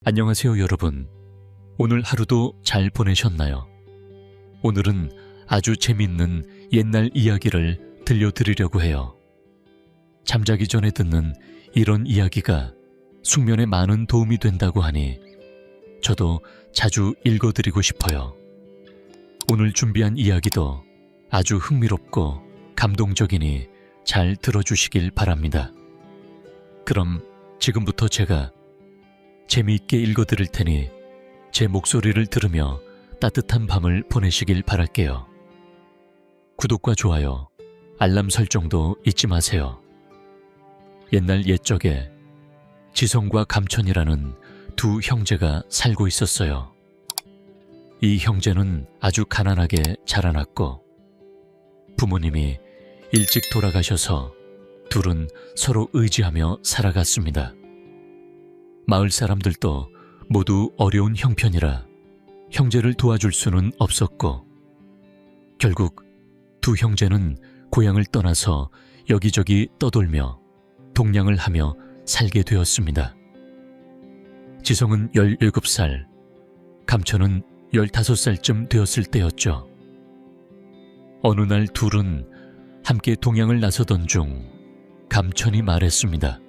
안녕하세요, 여러분. 오늘 하루도 잘 보내셨나요? 오늘은 아주 재밌는 옛날 이야기를 들려드리려고 해요. 잠자기 전에 듣는 이런 이야기가 숙면에 많은 도움이 된다고 하니 저도 자주 읽어드리고 싶어요. 오늘 준비한 이야기도 아주 흥미롭고 감동적이니 잘 들어주시길 바랍니다. 그럼 지금부터 제가 재미있게 읽어드릴 테니 제 목소리를 들으며 따뜻한 밤을 보내시길 바랄게요. 구독과 좋아요, 알람 설정도 잊지 마세요. 옛날 옛적에 지성과 감천이라는 두 형제가 살고 있었어요. 이 형제는 아주 가난하게 자라났고 부모님이 일찍 돌아가셔서 둘은 서로 의지하며 살아갔습니다. 마을 사람들도 모두 어려운 형편이라 형제를 도와줄 수는 없었고 결국 두 형제는 고향을 떠나서 여기저기 떠돌며 동냥을 하며 살게 되었습니다. 지성은 17살, 감천은 15살쯤 되었을 때였죠. 어느 날 둘은 함께 동향을 나서던 중 감천이 말했습니다.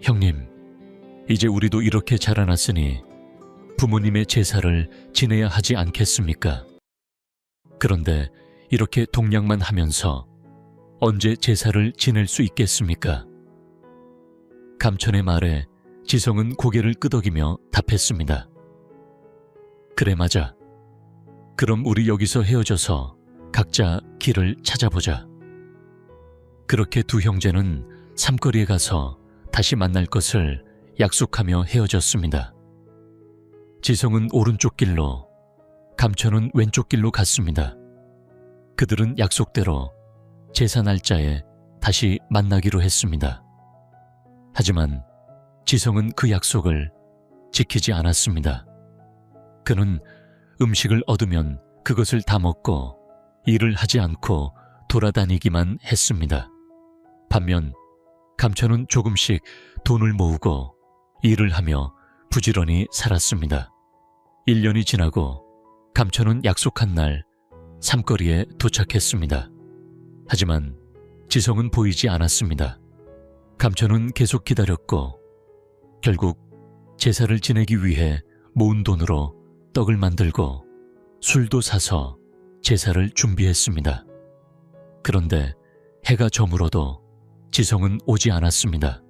형님, 이제 우리도 이렇게 자라났으니 부모님의 제사를 지내야 하지 않겠습니까? 그런데 이렇게 동냥만 하면서 언제 제사를 지낼 수 있겠습니까? 감천의 말에 지성은 고개를 끄덕이며 답했습니다. 그래, 맞아. 그럼 우리 여기서 헤어져서 각자 길을 찾아보자. 그렇게 두 형제는 삼거리에 가서 다시 만날 것을 약속하며 헤어졌습니다. 지성은 오른쪽 길로, 감천은 왼쪽 길로 갔습니다. 그들은 약속대로 제사 날짜에 다시 만나기로 했습니다. 하지만 지성은 그 약속을 지키지 않았습니다. 그는 음식을 얻으면 그것을 다 먹고 일을 하지 않고 돌아다니기만 했습니다. 반면 감천은 조금씩 돈을 모으고 일을 하며 부지런히 살았습니다. 1년이 지나고 감천은 약속한 날 삼거리에 도착했습니다. 하지만 지성은 보이지 않았습니다. 감천은 계속 기다렸고 결국 제사를 지내기 위해 모은 돈으로 떡을 만들고 술도 사서 제사를 준비했습니다. 그런데 해가 저물어도 지성은 오지 않았습니다.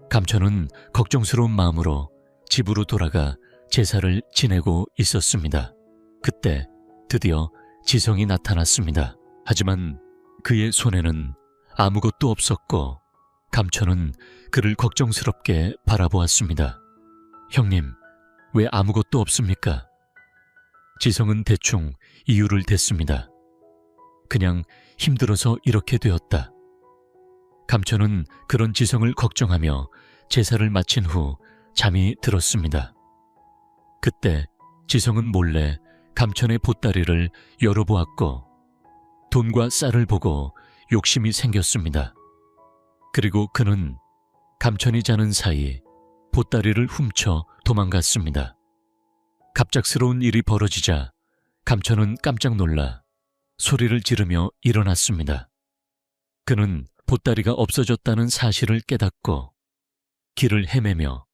감천은 걱정스러운 마음으로 집으로 돌아가 제사를 지내고 있었습니다. 그때 드디어 지성이 나타났습니다. 하지만 그의 손에는 아무것도 없었고 감천은 그를 걱정스럽게 바라보았습니다. 형님, 왜 아무것도 없습니까? 지성은 대충 이유를 댔습니다. 그냥 힘들어서 이렇게 되었다. 감천은 그런 지성을 걱정하며 제사를 마친 후 잠이 들었습니다. 그때 지성은 몰래 감천의 보따리를 열어보았고 돈과 쌀을 보고 욕심이 생겼습니다. 그리고 그는 감천이 자는 사이 보따리를 훔쳐 도망갔습니다. 갑작스러운 일이 벌어지자 감천은 깜짝 놀라 소리를 지르며 일어났습니다. 그는 보따리가 없어졌다는 사실을 깨닫고 길을 헤매며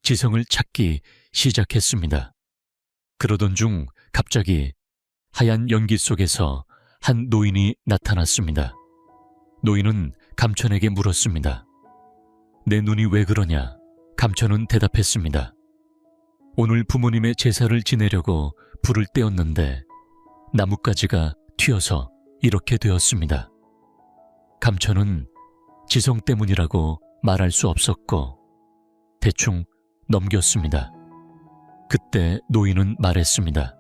지성을 찾기 시작했습니다. 그러던 중 갑자기 하얀 연기 속에서 한 노인이 나타났습니다. 노인은 감천에게 물었습니다. 내 눈이 왜 그러냐? 감천은 대답했습니다. 오늘 부모님의 제사를 지내려고 불을 떼었는데 나뭇가지가 튀어서 이렇게 되었습니다. 감천은 지성 때문이라고 말할 수 없었고 대충 넘겼습니다. 그때 노인은 말했습니다.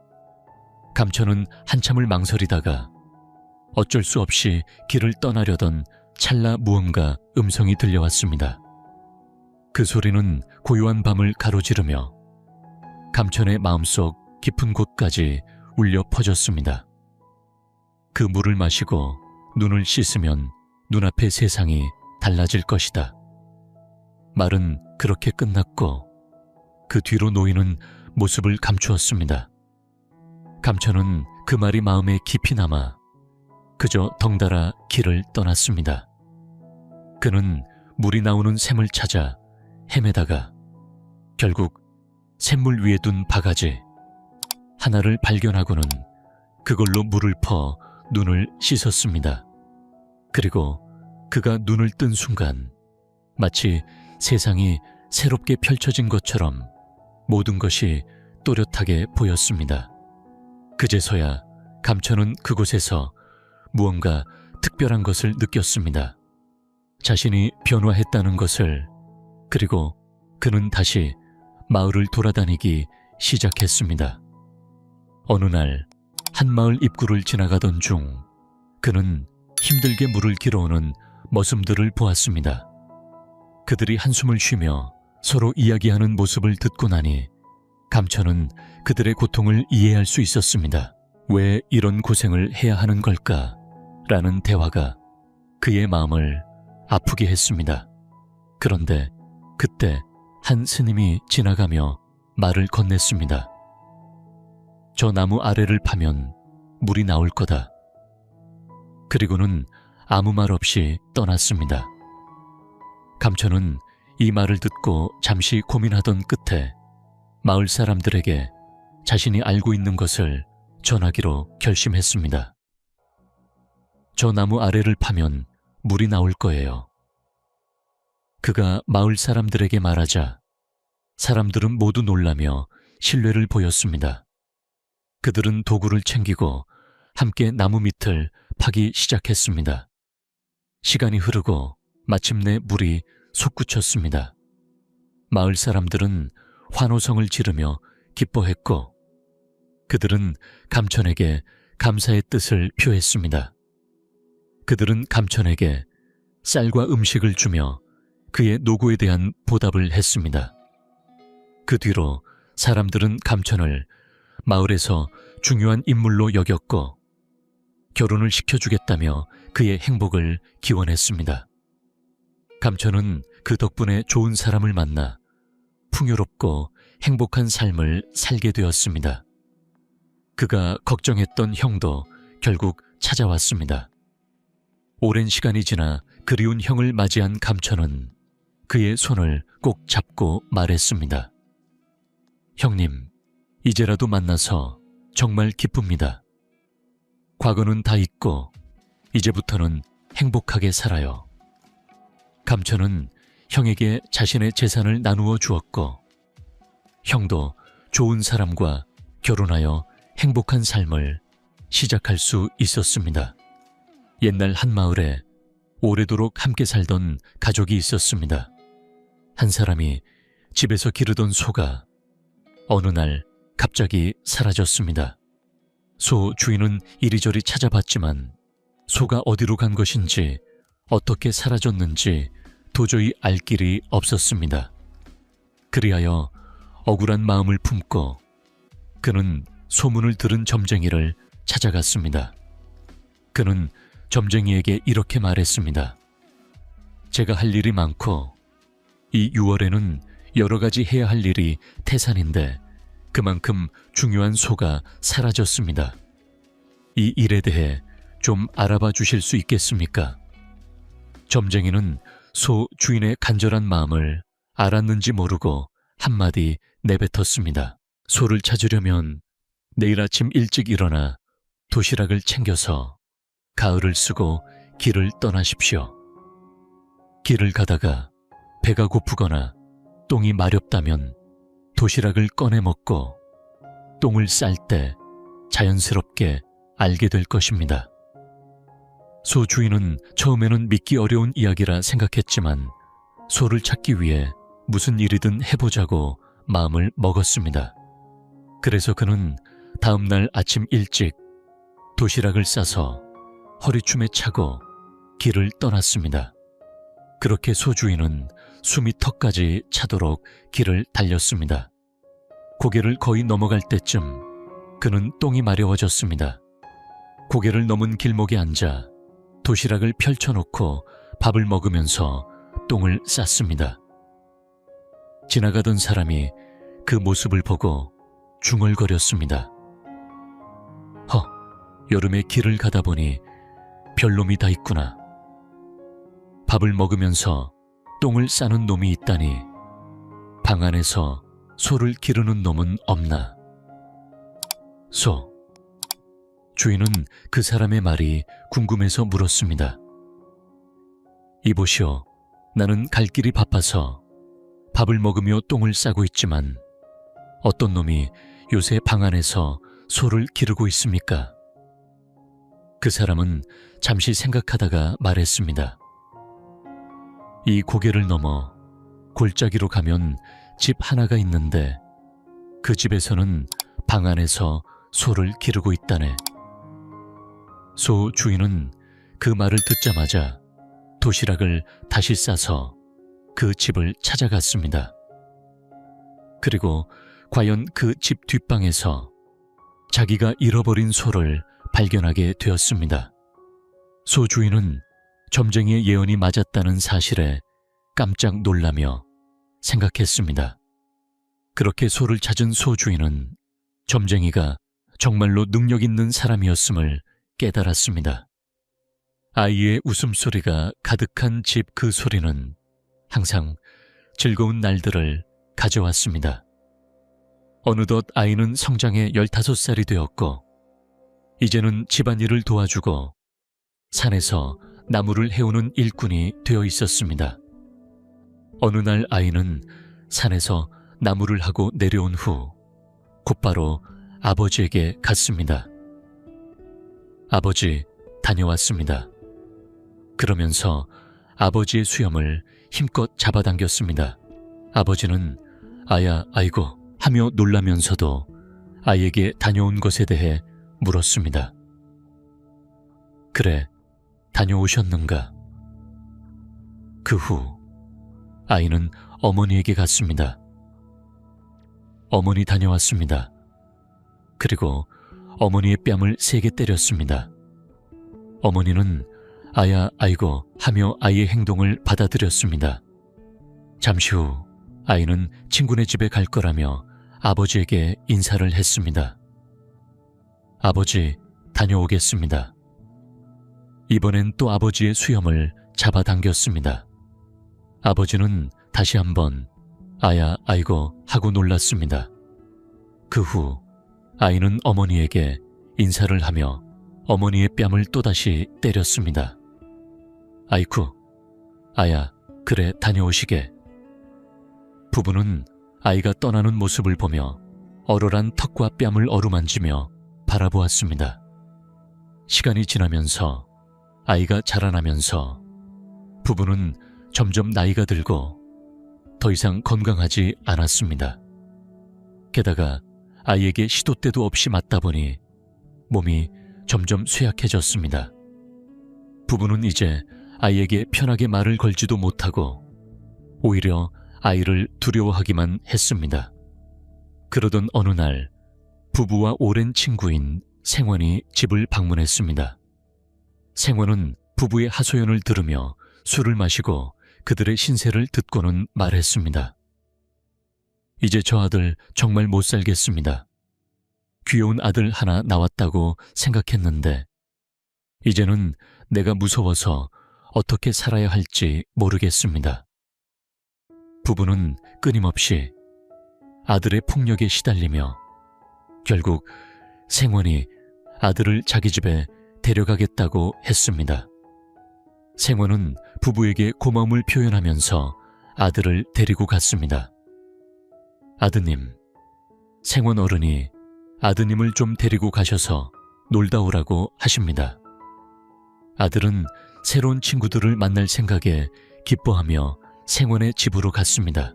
감천은 한참을 망설이다가 어쩔 수 없이 길을 떠나려던 찰나 무언가 음성이 들려왔습니다. 그 소리는 고요한 밤을 가로지르며 감천의 마음속 깊은 곳까지 울려 퍼졌습니다. 그 물을 마시고 눈을 씻으면 눈앞의 세상이 달라질 것이다. 말은 그렇게 끝났고 그 뒤로 노인은 모습을 감추었습니다. 감천은 그 말이 마음에 깊이 남아 그저 덩달아 길을 떠났습니다. 그는 물이 나오는 샘을 찾아 헤매다가 결국 샘물 위에 둔 바가지 하나를 발견하고는 그걸로 물을 퍼 눈을 씻었습니다. 그리고 그가 눈을 뜬 순간 마치 세상이 새롭게 펼쳐진 것처럼 모든 것이 또렷하게 보였습니다. 그제서야 감천은 그곳에서 무언가 특별한 것을 느꼈습니다. 자신이 변화했다는 것을. 그리고 그는 다시 마을을 돌아다니기 시작했습니다. 어느 날 한 마을 입구를 지나가던 중 그는 힘들게 물을 길어오는 머슴들을 보았습니다. 그들이 한숨을 쉬며 서로 이야기하는 모습을 듣고 나니 감천은 그들의 고통을 이해할 수 있었습니다. 왜 이런 고생을 해야 하는 걸까? 라는 대화가 그의 마음을 아프게 했습니다. 그런데 그때 한 스님이 지나가며 말을 건넸습니다. 저 나무 아래를 파면 물이 나올 거다. 그리고는 아무 말 없이 떠났습니다. 감천은 이 말을 듣고 잠시 고민하던 끝에 마을 사람들에게 자신이 알고 있는 것을 전하기로 결심했습니다. 저 나무 아래를 파면 물이 나올 거예요. 그가 마을 사람들에게 말하자 사람들은 모두 놀라며 신뢰를 보였습니다. 그들은 도구를 챙기고 함께 나무 밑을 파기 시작했습니다. 시간이 흐르고 마침내 물이 솟구쳤습니다. 마을 사람들은 환호성을 지르며 기뻐했고 그들은 감천에게 감사의 뜻을 표했습니다. 그들은 감천에게 쌀과 음식을 주며 그의 노고에 대한 보답을 했습니다. 그 뒤로 사람들은 감천을 마을에서 중요한 인물로 여겼고 결혼을 시켜주겠다며 그의 행복을 기원했습니다. 감천은 그 덕분에 좋은 사람을 만나 풍요롭고 행복한 삶을 살게 되었습니다. 그가 걱정했던 형도 결국 찾아왔습니다. 오랜 시간이 지나 그리운 형을 맞이한 감천은 그의 손을 꼭 잡고 말했습니다. 형님, 이제라도 만나서 정말 기쁩니다. 과거는 다 잊고 이제부터는 행복하게 살아요. 감천은 형에게 자신의 재산을 나누어 주었고 형도 좋은 사람과 결혼하여 행복한 삶을 시작할 수 있었습니다. 옛날 한 마을에 오래도록 함께 살던 가족이 있었습니다. 한 사람이 집에서 기르던 소가 어느 날 갑자기 사라졌습니다. 소 주인은 이리저리 찾아봤지만 소가 어디로 간 것인지 어떻게 사라졌는지 도저히 알 길이 없었습니다. 그리하여 억울한 마음을 품고 그는 소문을 들은 점쟁이를 찾아갔습니다. 그는 점쟁이에게 이렇게 말했습니다. 제가 할 일이 많고 이 6월에는 여러 가지 해야 할 일이 태산인데 그만큼 중요한 소가 사라졌습니다. 이 일에 대해 좀 알아봐 주실 수 있겠습니까? 점쟁이는 소 주인의 간절한 마음을 알았는지 모르고 한마디 내뱉었습니다. 소를 찾으려면 내일 아침 일찍 일어나 도시락을 챙겨서 가을을 쓰고 길을 떠나십시오. 길을 가다가 배가 고프거나 똥이 마렵다면 도시락을 꺼내 먹고 똥을 쌀 때 자연스럽게 알게 될 것입니다. 소 주인은 처음에는 믿기 어려운 이야기라 생각했지만 소를 찾기 위해 무슨 일이든 해보자고 마음을 먹었습니다. 그래서 그는 다음 날 아침 일찍 도시락을 싸서 허리춤에 차고 길을 떠났습니다. 그렇게 소 주인은 숨이 턱까지 차도록 길을 달렸습니다. 고개를 거의 넘어갈 때쯤 그는 똥이 마려워졌습니다. 고개를 넘은 길목에 앉아 도시락을 펼쳐놓고 밥을 먹으면서 똥을 쌌습니다. 지나가던 사람이 그 모습을 보고 중얼거렸습니다. 여름에 길을 가다 보니 별놈이 다 있구나. 밥을 먹으면서 똥을 싸는 놈이 있다니 방 안에서 소를 기르는 놈은 없나. 소. 주인은 그 사람의 말이 궁금해서 물었습니다. 이보시오, 나는 갈 길이 바빠서 밥을 먹으며 똥을 싸고 있지만 어떤 놈이 요새 방 안에서 소를 기르고 있습니까? 그 사람은 잠시 생각하다가 말했습니다. 이 고개를 넘어 골짜기로 가면 집 하나가 있는데 그 집에서는 방 안에서 소를 기르고 있다네. 소 주인은 그 말을 듣자마자 도시락을 다시 싸서 그 집을 찾아갔습니다. 그리고 과연 그 집 뒷방에서 자기가 잃어버린 소를 발견하게 되었습니다. 소 주인은 점쟁이의 예언이 맞았다는 사실에 깜짝 놀라며 생각했습니다. 그렇게 소를 찾은 소 주인은 점쟁이가 정말로 능력 있는 사람이었음을 깨달았습니다. 아이의 웃음소리가 가득한 집 그 소리는 항상 즐거운 날들을 가져왔습니다. 어느덧 아이는 성장해 15살이 되었고 이제는 집안일을 도와주고 산에서 나무를 해오는 일꾼이 되어 있었습니다. 어느 날 아이는 산에서 나무를 하고 내려온 후 곧바로 아버지에게 갔습니다. 아버지, 다녀왔습니다. 그러면서 아버지의 수염을 힘껏 잡아당겼습니다. 아버지는 아야, 아이고 하며 놀라면서도 아이에게 다녀온 것에 대해 물었습니다. 그래, 다녀오셨는가? 그 후 아이는 어머니에게 갔습니다. 어머니 다녀왔습니다. 그리고 어머니의 뺨을 세게 때렸습니다. 어머니는 아야, 아이고 하며 아이의 행동을 받아들였습니다. 잠시 후 아이는 친구네 집에 갈 거라며 아버지에게 인사를 했습니다. 아버지, 다녀오겠습니다. 이번엔 또 아버지의 수염을 잡아당겼습니다. 아버지는 다시 한번 아야, 아이고 하고 놀랐습니다. 그 후 아이는 어머니에게 인사를 하며 어머니의 뺨을 또다시 때렸습니다. 아이쿠, 아야, 그래, 다녀오시게. 부부는 아이가 떠나는 모습을 보며 얼얼한 턱과 뺨을 어루만지며 바라보았습니다. 시간이 지나면서 아이가 자라나면서 부부는 점점 나이가 들고 더 이상 건강하지 않았습니다. 게다가 아이에게 시도 때도 없이 맞다 보니 몸이 점점 쇠약해졌습니다. 부부는 이제 아이에게 편하게 말을 걸지도 못하고 오히려 아이를 두려워하기만 했습니다. 그러던 어느 날 부부와 오랜 친구인 생원이 집을 방문했습니다. 생원은 부부의 하소연을 들으며 술을 마시고 그들의 신세를 듣고는 말했습니다. 이제 저 아들 정말 못 살겠습니다. 귀여운 아들 하나 나왔다고 생각했는데 이제는 내가 무서워서 어떻게 살아야 할지 모르겠습니다. 부부는 끊임없이 아들의 폭력에 시달리며 결국 생원이 아들을 자기 집에 데려가겠다고 했습니다. 생원은 부부에게 고마움을 표현하면서 아들을 데리고 갔습니다. 아드님, 생원 어른이 아드님을 좀 데리고 가셔서 놀다 오라고 하십니다. 아들은 새로운 친구들을 만날 생각에 기뻐하며 생원의 집으로 갔습니다.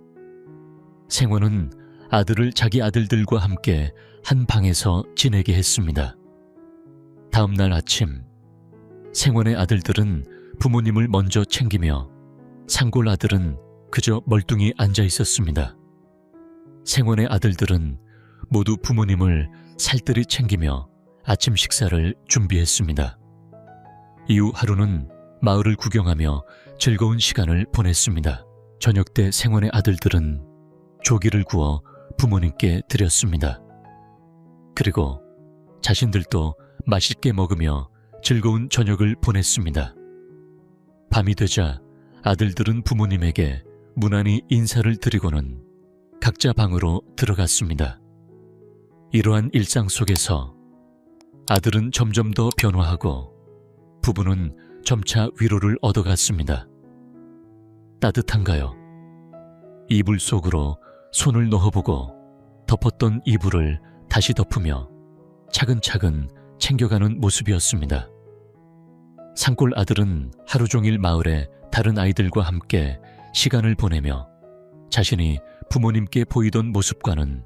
생원은 아들을 자기 아들들과 함께 한 방에서 지내게 했습니다. 다음 날 아침, 생원의 아들들은 부모님을 먼저 챙기며 상골 아들은 그저 멀뚱히 앉아 있었습니다. 생원의 아들들은 모두 부모님을 살뜰히 챙기며 아침 식사를 준비했습니다. 이후 하루는 마을을 구경하며 즐거운 시간을 보냈습니다. 저녁 때 생원의 아들들은 조기를 구워 부모님께 드렸습니다. 그리고 자신들도 맛있게 먹으며 즐거운 저녁을 보냈습니다. 밤이 되자 아들들은 부모님에게 무난히 인사를 드리고는 각자 방으로 들어갔습니다. 이러한 일상 속에서 아들은 점점 더 변화하고 부부는 점차 위로를 얻어갔습니다. 따뜻한가요? 이불 속으로 손을 넣어보고 덮었던 이불을 다시 덮으며 차근차근 챙겨가는 모습이었습니다. 산골 아들은 하루 종일 마을의 다른 아이들과 함께 시간을 보내며 자신이 부모님께 보이던 모습과는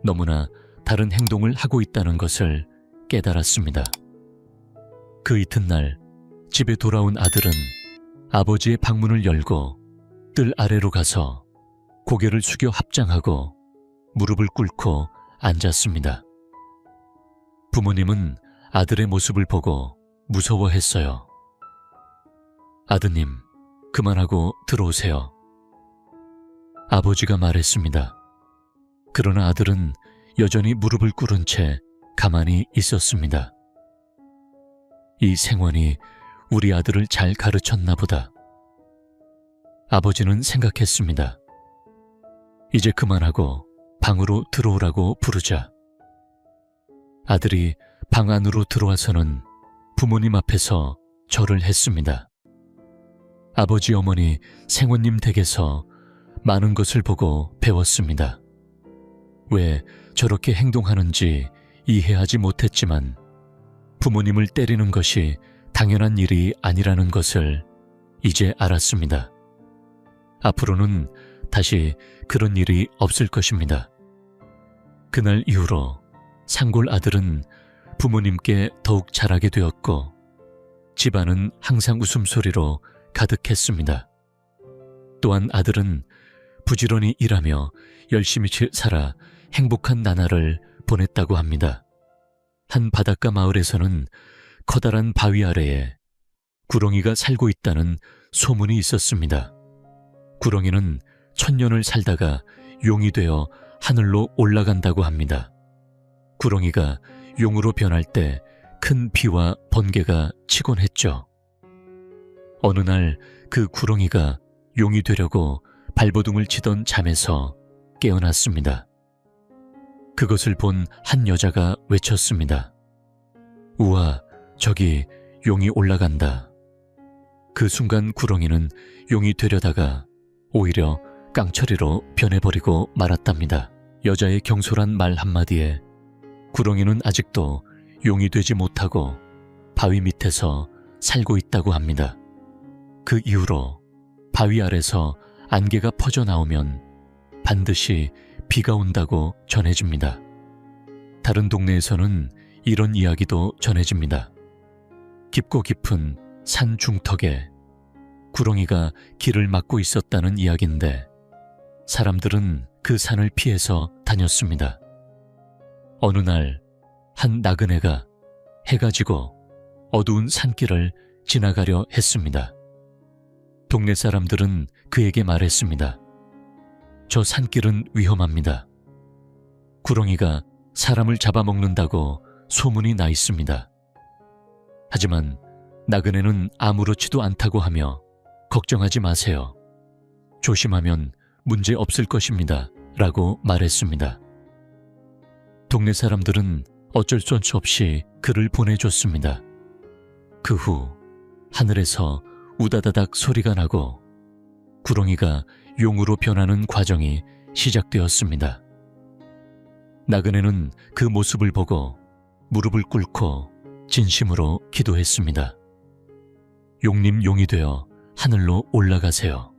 너무나 다른 행동을 하고 있다는 것을 깨달았습니다. 그 이튿날 집에 돌아온 아들은 아버지의 방문을 열고 뜰 아래로 가서 고개를 숙여 합장하고 무릎을 꿇고 앉았습니다. 부모님은 아들의 모습을 보고 무서워했어요. 아드님, 그만하고 들어오세요. 아버지가 말했습니다. 그러나 아들은 여전히 무릎을 꿇은 채 가만히 있었습니다. 이 생원이 우리 아들을 잘 가르쳤나 보다. 아버지는 생각했습니다. 이제 그만하고 방으로 들어오라고 부르자. 아들이 방 안으로 들어와서는 부모님 앞에서 절을 했습니다. 아버지 어머니 생원님 댁에서 많은 것을 보고 배웠습니다. 왜 저렇게 행동하는지 이해하지 못했지만 부모님을 때리는 것이 당연한 일이 아니라는 것을 이제 알았습니다. 앞으로는 다시 그런 일이 없을 것입니다. 그날 이후로 산골 아들은 부모님께 더욱 잘하게 되었고 집안은 항상 웃음소리로 가득했습니다. 또한 아들은 부지런히 일하며 열심히 살아 행복한 나날을 보냈다고 합니다. 한 바닷가 마을에서는 커다란 바위 아래에 구렁이가 살고 있다는 소문이 있었습니다. 구렁이는 1000년을 살다가 용이 되어 하늘로 올라간다고 합니다. 구렁이가 용으로 변할 때 큰 비와 번개가 치곤 했죠. 어느 날 그 구렁이가 용이 되려고 발버둥을 치던 잠에서 깨어났습니다. 그것을 본 한 여자가 외쳤습니다. 우와, 저기 용이 올라간다. 그 순간 구렁이는 용이 되려다가 오히려 깡처리로 변해버리고 말았답니다. 여자의 경솔한 말 한마디에 구렁이는 아직도 용이 되지 못하고 바위 밑에서 살고 있다고 합니다. 그 이후로 바위 아래서 안개가 퍼져나오면 반드시 비가 온다고 전해집니다. 다른 동네에서는 이런 이야기도 전해집니다. 깊고 깊은 산 중턱에 구렁이가 길을 막고 있었다는 이야기인데 사람들은 그 산을 피해서 다녔습니다. 어느 날 한 나그네가 해가 지고 어두운 산길을 지나가려 했습니다. 동네 사람들은 그에게 말했습니다. 저 산길은 위험합니다. 구렁이가 사람을 잡아먹는다고 소문이 나 있습니다. 하지만 나그네는 아무렇지도 않다고 하며 걱정하지 마세요. 조심하면 문제 없을 것입니다. 라고 말했습니다. 동네 사람들은 어쩔 수 없이 그를 보내줬습니다. 그 후 하늘에서 우다다닥 소리가 나고 구렁이가 용으로 변하는 과정이 시작되었습니다. 나그네는 그 모습을 보고 무릎을 꿇고 진심으로 기도했습니다. 용님 용이 되어 하늘로 올라가세요.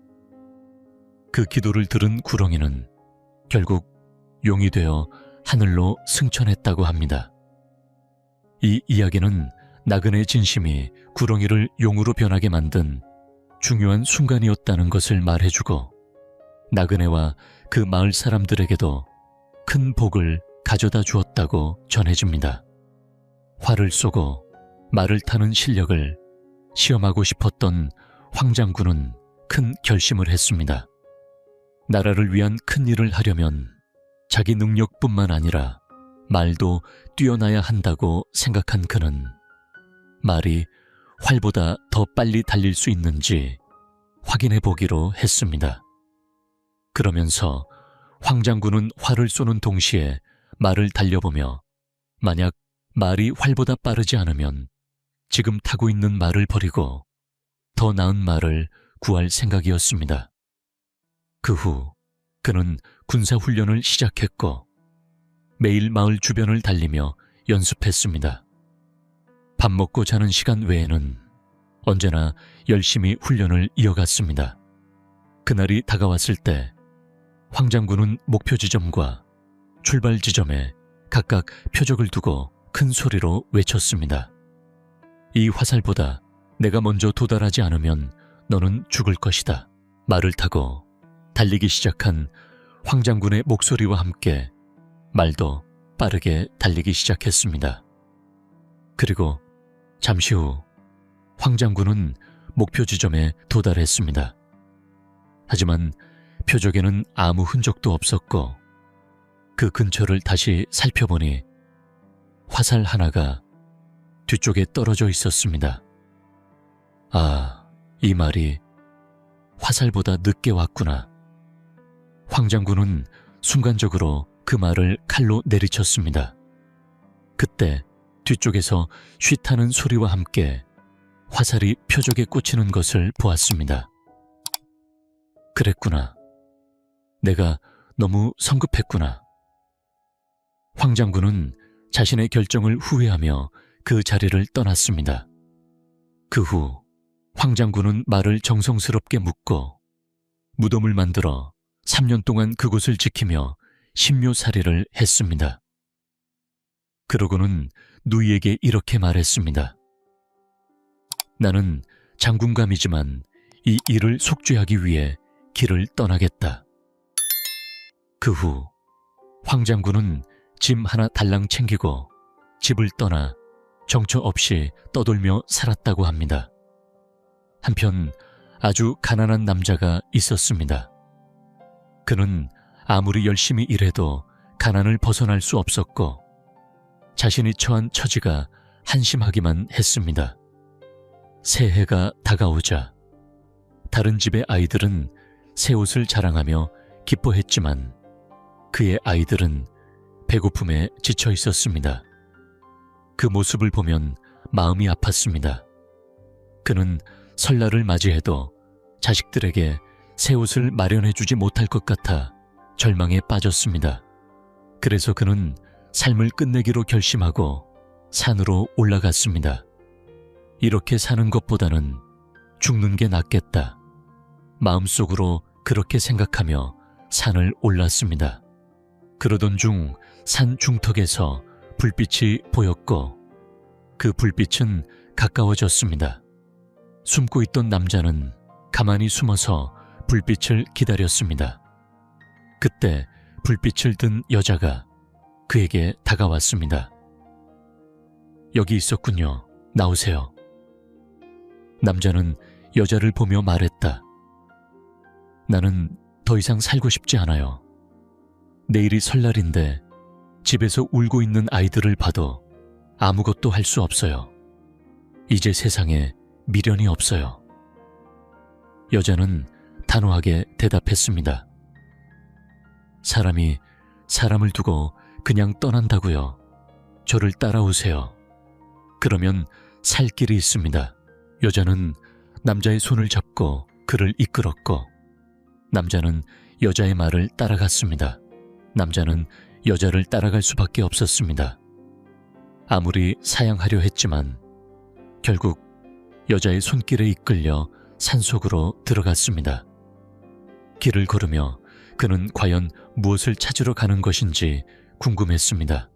그 기도를 들은 구렁이는 결국 용이 되어 하늘로 승천했다고 합니다. 이 이야기는 나그네의 진심이 구렁이를 용으로 변하게 만든 중요한 순간이었다는 것을 말해주고 나그네와 그 마을 사람들에게도 큰 복을 가져다 주었다고 전해집니다. 활을 쏘고 말을 타는 실력을 시험하고 싶었던 황장군은 큰 결심을 했습니다. 나라를 위한 큰 일을 하려면 자기 능력뿐만 아니라 말도 뛰어나야 한다고 생각한 그는 말이 활보다 더 빨리 달릴 수 있는지 확인해 보기로 했습니다. 그러면서 황장군은 활을 쏘는 동시에 말을 달려보며 만약 말이 활보다 빠르지 않으면 지금 타고 있는 말을 버리고 더 나은 말을 구할 생각이었습니다. 그 후 그는 군사훈련을 시작했고 매일 마을 주변을 달리며 연습했습니다. 밥 먹고 자는 시간 외에는 언제나 열심히 훈련을 이어갔습니다. 그날이 다가왔을 때 황장군은 목표 지점과 출발 지점에 각각 표적을 두고 큰 소리로 외쳤습니다. 이 화살보다 내가 먼저 도달하지 않으면 너는 죽을 것이다. 말을 타고 달리기 시작한 황장군의 목소리와 함께 말도 빠르게 달리기 시작했습니다. 그리고 잠시 후 황장군은 목표 지점에 도달했습니다. 하지만 표적에는 아무 흔적도 없었고 그 근처를 다시 살펴보니 화살 하나가 뒤쪽에 떨어져 있었습니다. 아, 이 말이 화살보다 늦게 왔구나. 황장군은 순간적으로 그 말을 칼로 내리쳤습니다. 그때 뒤쪽에서 쉿하는 소리와 함께 화살이 표적에 꽂히는 것을 보았습니다. 그랬구나. 내가 너무 성급했구나. 황장군은 자신의 결정을 후회하며 그 자리를 떠났습니다. 그 후 황장군은 말을 정성스럽게 묶고 무덤을 만들어 3년 동안 그곳을 지키며 신묘살이를 했습니다. 그러고는 누이에게 이렇게 말했습니다. 나는 장군감이지만 이 일을 속죄하기 위해 길을 떠나겠다. 그 후 황장군은 짐 하나 달랑 챙기고 집을 떠나 정처 없이 떠돌며 살았다고 합니다. 한편 아주 가난한 남자가 있었습니다. 그는 아무리 열심히 일해도 가난을 벗어날 수 없었고 자신이 처한 처지가 한심하기만 했습니다. 새해가 다가오자 다른 집의 아이들은 새 옷을 자랑하며 기뻐했지만 그의 아이들은 배고픔에 지쳐 있었습니다. 그 모습을 보면 마음이 아팠습니다. 그는 설날을 맞이해도 자식들에게 새 옷을 마련해주지 못할 것 같아 절망에 빠졌습니다. 그래서 그는 삶을 끝내기로 결심하고 산으로 올라갔습니다. 이렇게 사는 것보다는 죽는 게 낫겠다. 마음속으로 그렇게 생각하며 산을 올랐습니다. 그러던 중 산 중턱에서 불빛이 보였고 그 불빛은 가까워졌습니다. 숨고 있던 남자는 가만히 숨어서 불빛을 기다렸습니다. 그때 불빛을 든 여자가 그에게 다가왔습니다. 여기 있었군요. 나오세요. 남자는 여자를 보며 말했다. 나는 더 이상 살고 싶지 않아요. 내일이 설날인데 집에서 울고 있는 아이들을 봐도 아무것도 할 수 없어요. 이제 세상에 미련이 없어요. 여자는 단호하게 대답했습니다. 사람이 사람을 두고 그냥 떠난다고요. 저를 따라오세요. 그러면 살 길이 있습니다. 여자는 남자의 손을 잡고 그를 이끌었고 남자는 여자의 말을 따라갔습니다. 남자는 여자를 따라갈 수밖에 없었습니다. 아무리 사양하려 했지만 결국 여자의 손길에 이끌려 산속으로 들어갔습니다. 길을 걸으며 그는 과연 무엇을 찾으러 가는 것인지 궁금했습니다.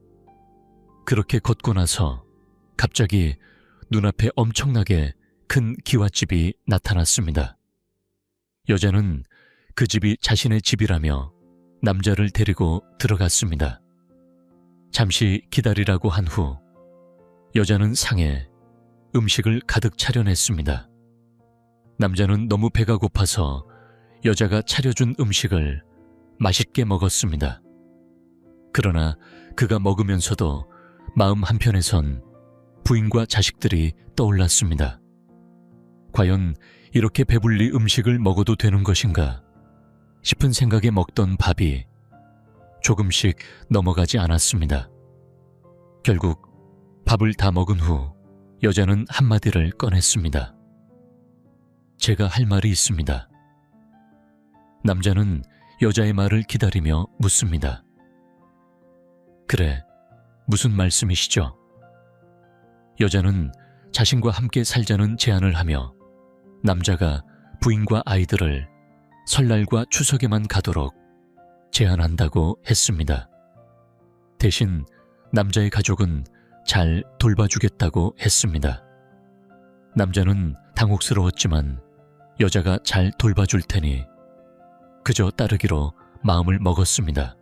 그렇게 걷고 나서 갑자기 눈앞에 엄청나게 큰 기와집이 나타났습니다. 여자는 그 집이 자신의 집이라며 남자를 데리고 들어갔습니다. 잠시 기다리라고 한 후 여자는 상에 음식을 가득 차려냈습니다. 남자는 너무 배가 고파서 여자가 차려준 음식을 맛있게 먹었습니다. 그러나 그가 먹으면서도 마음 한편에선 부인과 자식들이 떠올랐습니다. 과연 이렇게 배불리 음식을 먹어도 되는 것인가 싶은 생각에 먹던 밥이 조금씩 넘어가지 않았습니다. 결국 밥을 다 먹은 후 여자는 한마디를 꺼냈습니다. 제가 할 말이 있습니다. 남자는 여자의 말을 기다리며 묻습니다. 그래, 무슨 말씀이시죠? 여자는 자신과 함께 살자는 제안을 하며 남자가 부인과 아이들을 설날과 추석에만 가도록 제안한다고 했습니다. 대신 남자의 가족은 잘 돌봐주겠다고 했습니다. 남자는 당혹스러웠지만 여자가 잘 돌봐줄 테니 그저 따르기로 마음을 먹었습니다.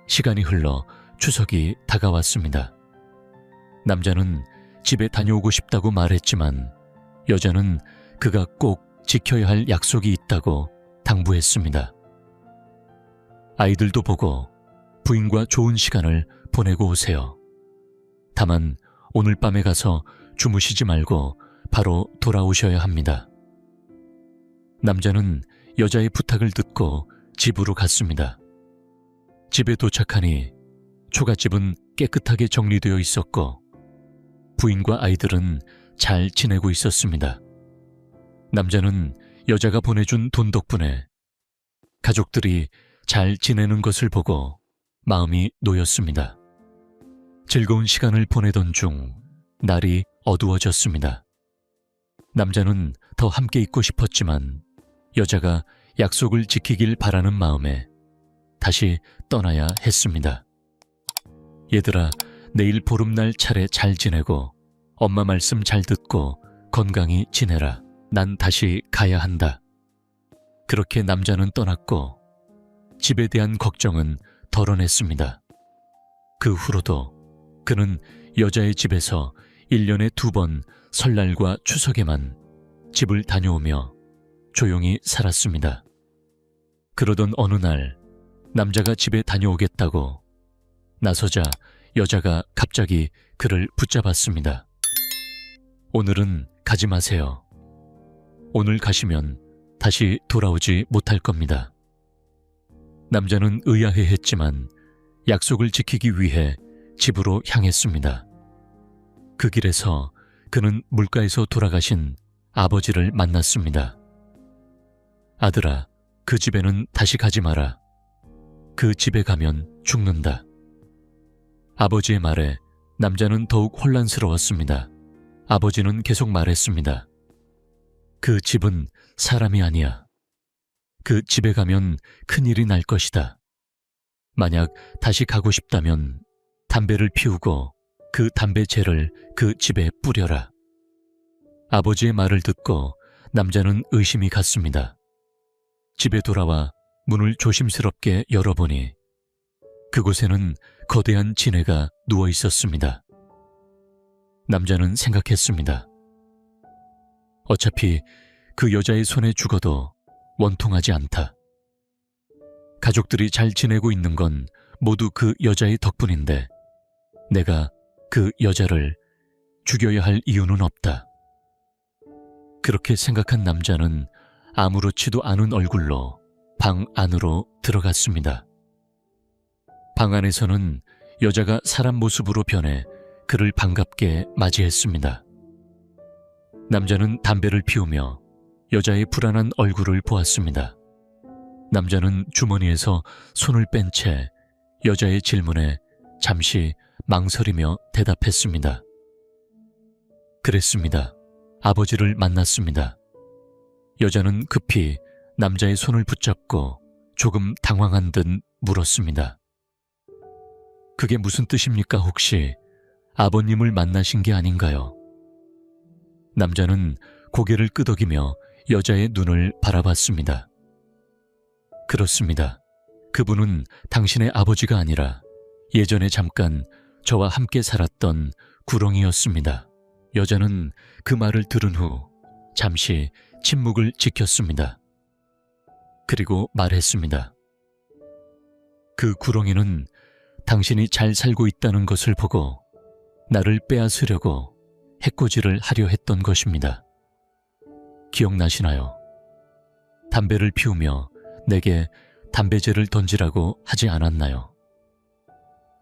시간이 흘러 추석이 다가왔습니다. 남자는 집에 다녀오고 싶다고 말했지만 여자는 그가 꼭 지켜야 할 약속이 있다고 당부했습니다. 아이들도 보고 부인과 좋은 시간을 보내고 오세요. 다만 오늘 밤에 가서 주무시지 말고 바로 돌아오셔야 합니다. 남자는 여자의 부탁을 듣고 집으로 갔습니다. 집에 도착하니 초가집은 깨끗하게 정리되어 있었고 부인과 아이들은 잘 지내고 있었습니다. 남자는 여자가 보내준 돈 덕분에 가족들이 잘 지내는 것을 보고 마음이 놓였습니다. 즐거운 시간을 보내던 중 날이 어두워졌습니다. 남자는 더 함께 있고 싶었지만 여자가 약속을 지키길 바라는 마음에 다시 떠나야 했습니다. 얘들아, 내일 보름날 차례 잘 지내고 엄마 말씀 잘 듣고 건강히 지내라. 난 다시 가야 한다. 그렇게 남자는 떠났고 집에 대한 걱정은 덜어냈습니다. 그 후로도 그는 여자의 집에서 1년에 2번 설날과 추석에만 집을 다녀오며 조용히 살았습니다. 그러던 어느 날 남자가 집에 다녀오겠다고 나서자 여자가 갑자기 그를 붙잡았습니다. 오늘은 가지 마세요. 오늘 가시면 다시 돌아오지 못할 겁니다. 남자는 의아해했지만 약속을 지키기 위해 집으로 향했습니다. 그 길에서 그는 물가에서 돌아가신 아버지를 만났습니다. 아들아, 그 집에는 다시 가지 마라. 그 집에 가면 죽는다. 아버지의 말에 남자는 더욱 혼란스러웠습니다. 아버지는 계속 말했습니다. 그 집은 사람이 아니야. 그 집에 가면 큰일이 날 것이다. 만약 다시 가고 싶다면 담배를 피우고 그 담배재를 그 집에 뿌려라. 아버지의 말을 듣고 남자는 의심이 갔습니다. 집에 돌아와 문을 조심스럽게 열어보니 그곳에는 거대한 지네가 누워 있었습니다. 남자는 생각했습니다. 어차피 그 여자의 손에 죽어도 원통하지 않다. 가족들이 잘 지내고 있는 건 모두 그 여자의 덕분인데 내가 그 여자를 죽여야 할 이유는 없다. 그렇게 생각한 남자는 아무렇지도 않은 얼굴로 방 안으로 들어갔습니다. 방 안에서는 여자가 사람 모습으로 변해 그를 반갑게 맞이했습니다. 남자는 담배를 피우며 여자의 불안한 얼굴을 보았습니다. 남자는 주머니에서 손을 뺀 채 여자의 질문에 잠시 망설이며 대답했습니다. 그랬습니다. 아버지를 만났습니다. 여자는 급히 남자의 손을 붙잡고 조금 당황한 듯 물었습니다. 그게 무슨 뜻입니까? 혹시 아버님을 만나신 게 아닌가요? 남자는 고개를 끄덕이며 여자의 눈을 바라봤습니다. 그렇습니다. 그분은 당신의 아버지가 아니라 예전에 잠깐 저와 함께 살았던 구렁이였습니다. 여자는 그 말을 들은 후 잠시 침묵을 지켰습니다. 그리고 말했습니다. 그 구렁이는 당신이 잘 살고 있다는 것을 보고 나를 빼앗으려고 해코지를 하려 했던 것입니다. 기억나시나요? 담배를 피우며 내게 담배재를 던지라고 하지 않았나요?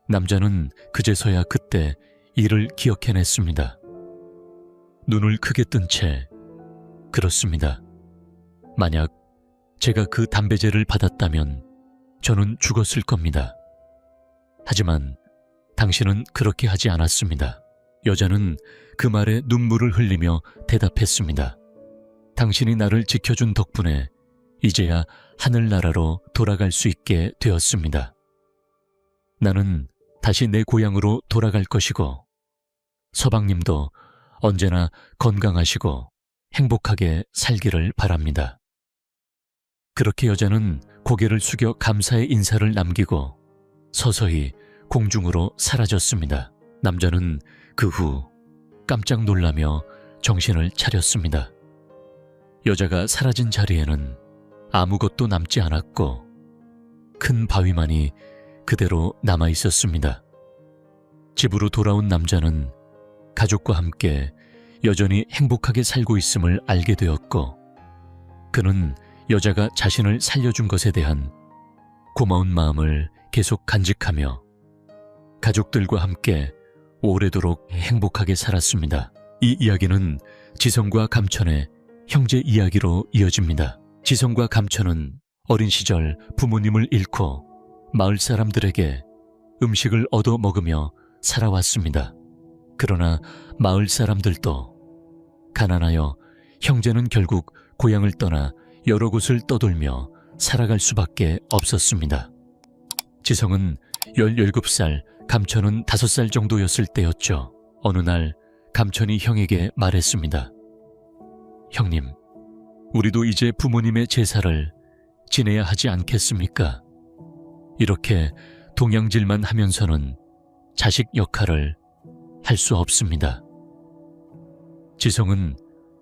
남자는 그제서야 그때 이를 기억해냈습니다. 눈을 크게 뜬 채 그렇습니다. 만약 제가 그 담배재를 받았다면 저는 죽었을 겁니다. 하지만 당신은 그렇게 하지 않았습니다. 여자는 그 말에 눈물을 흘리며 대답했습니다. 당신이 나를 지켜준 덕분에 이제야 하늘나라로 돌아갈 수 있게 되었습니다. 나는 다시 내 고향으로 돌아갈 것이고 서방님도 언제나 건강하시고 행복하게 살기를 바랍니다. 그렇게 여자는 고개를 숙여 감사의 인사를 남기고 서서히 공중으로 사라졌습니다. 남자는 그 후 깜짝 놀라며 정신을 차렸습니다. 여자가 사라진 자리에는 아무것도 남지 않았고 큰 바위만이 그대로 남아 있었습니다. 집으로 돌아온 남자는 가족과 함께 여전히 행복하게 살고 있음을 알게 되었고 그는 여자가 자신을 살려준 것에 대한 고마운 마음을 계속 간직하며 가족들과 함께 오래도록 행복하게 살았습니다. 이 이야기는 지성과 감천의 형제 이야기로 이어집니다. 지성과 감천은 어린 시절 부모님을 잃고 마을 사람들에게 음식을 얻어 먹으며 살아왔습니다. 그러나 마을 사람들도 가난하여 형제는 결국 고향을 떠나 여러 곳을 떠돌며 살아갈 수밖에 없었습니다. 지성은 17살, 감천은 5살 정도였을 때였죠. 어느 날 감천이 형에게 말했습니다. 형님, 우리도 이제 부모님의 제사를 지내야 하지 않겠습니까? 이렇게 동양질만 하면서는 자식 역할을 할 수 없습니다. 지성은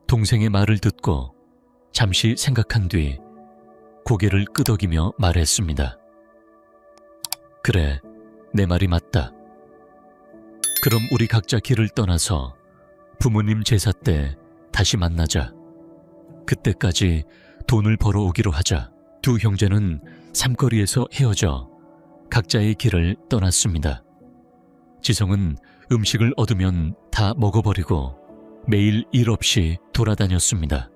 동생의 말을 듣고 잠시 생각한 뒤 고개를 끄덕이며 말했습니다. 그래, 내 말이 맞다. 그럼 우리 각자 길을 떠나서 부모님 제사 때 다시 만나자. 그때까지 돈을 벌어오기로 하자. 두 형제는 삼거리에서 헤어져 각자의 길을 떠났습니다. 지성은 음식을 얻으면 다 먹어버리고 매일 일 없이 돌아다녔습니다.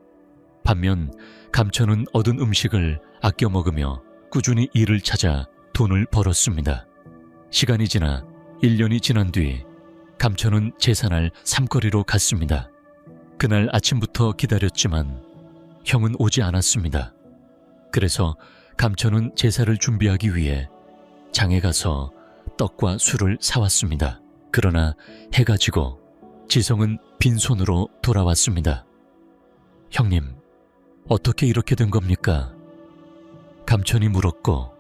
반면 감천은 얻은 음식을 아껴 먹으며 꾸준히 일을 찾아 돈을 벌었습니다. 시간이 지나 1년이 지난 뒤 감천은 제사날 삼거리로 갔습니다. 그날 아침부터 기다렸지만 형은 오지 않았습니다. 그래서 감천은 제사를 준비하기 위해 장에 가서 떡과 술을 사왔습니다. 그러나 해가 지고 지성은 빈손으로 돌아왔습니다. 형님, 어떻게 이렇게 된 겁니까? 감천이 물었고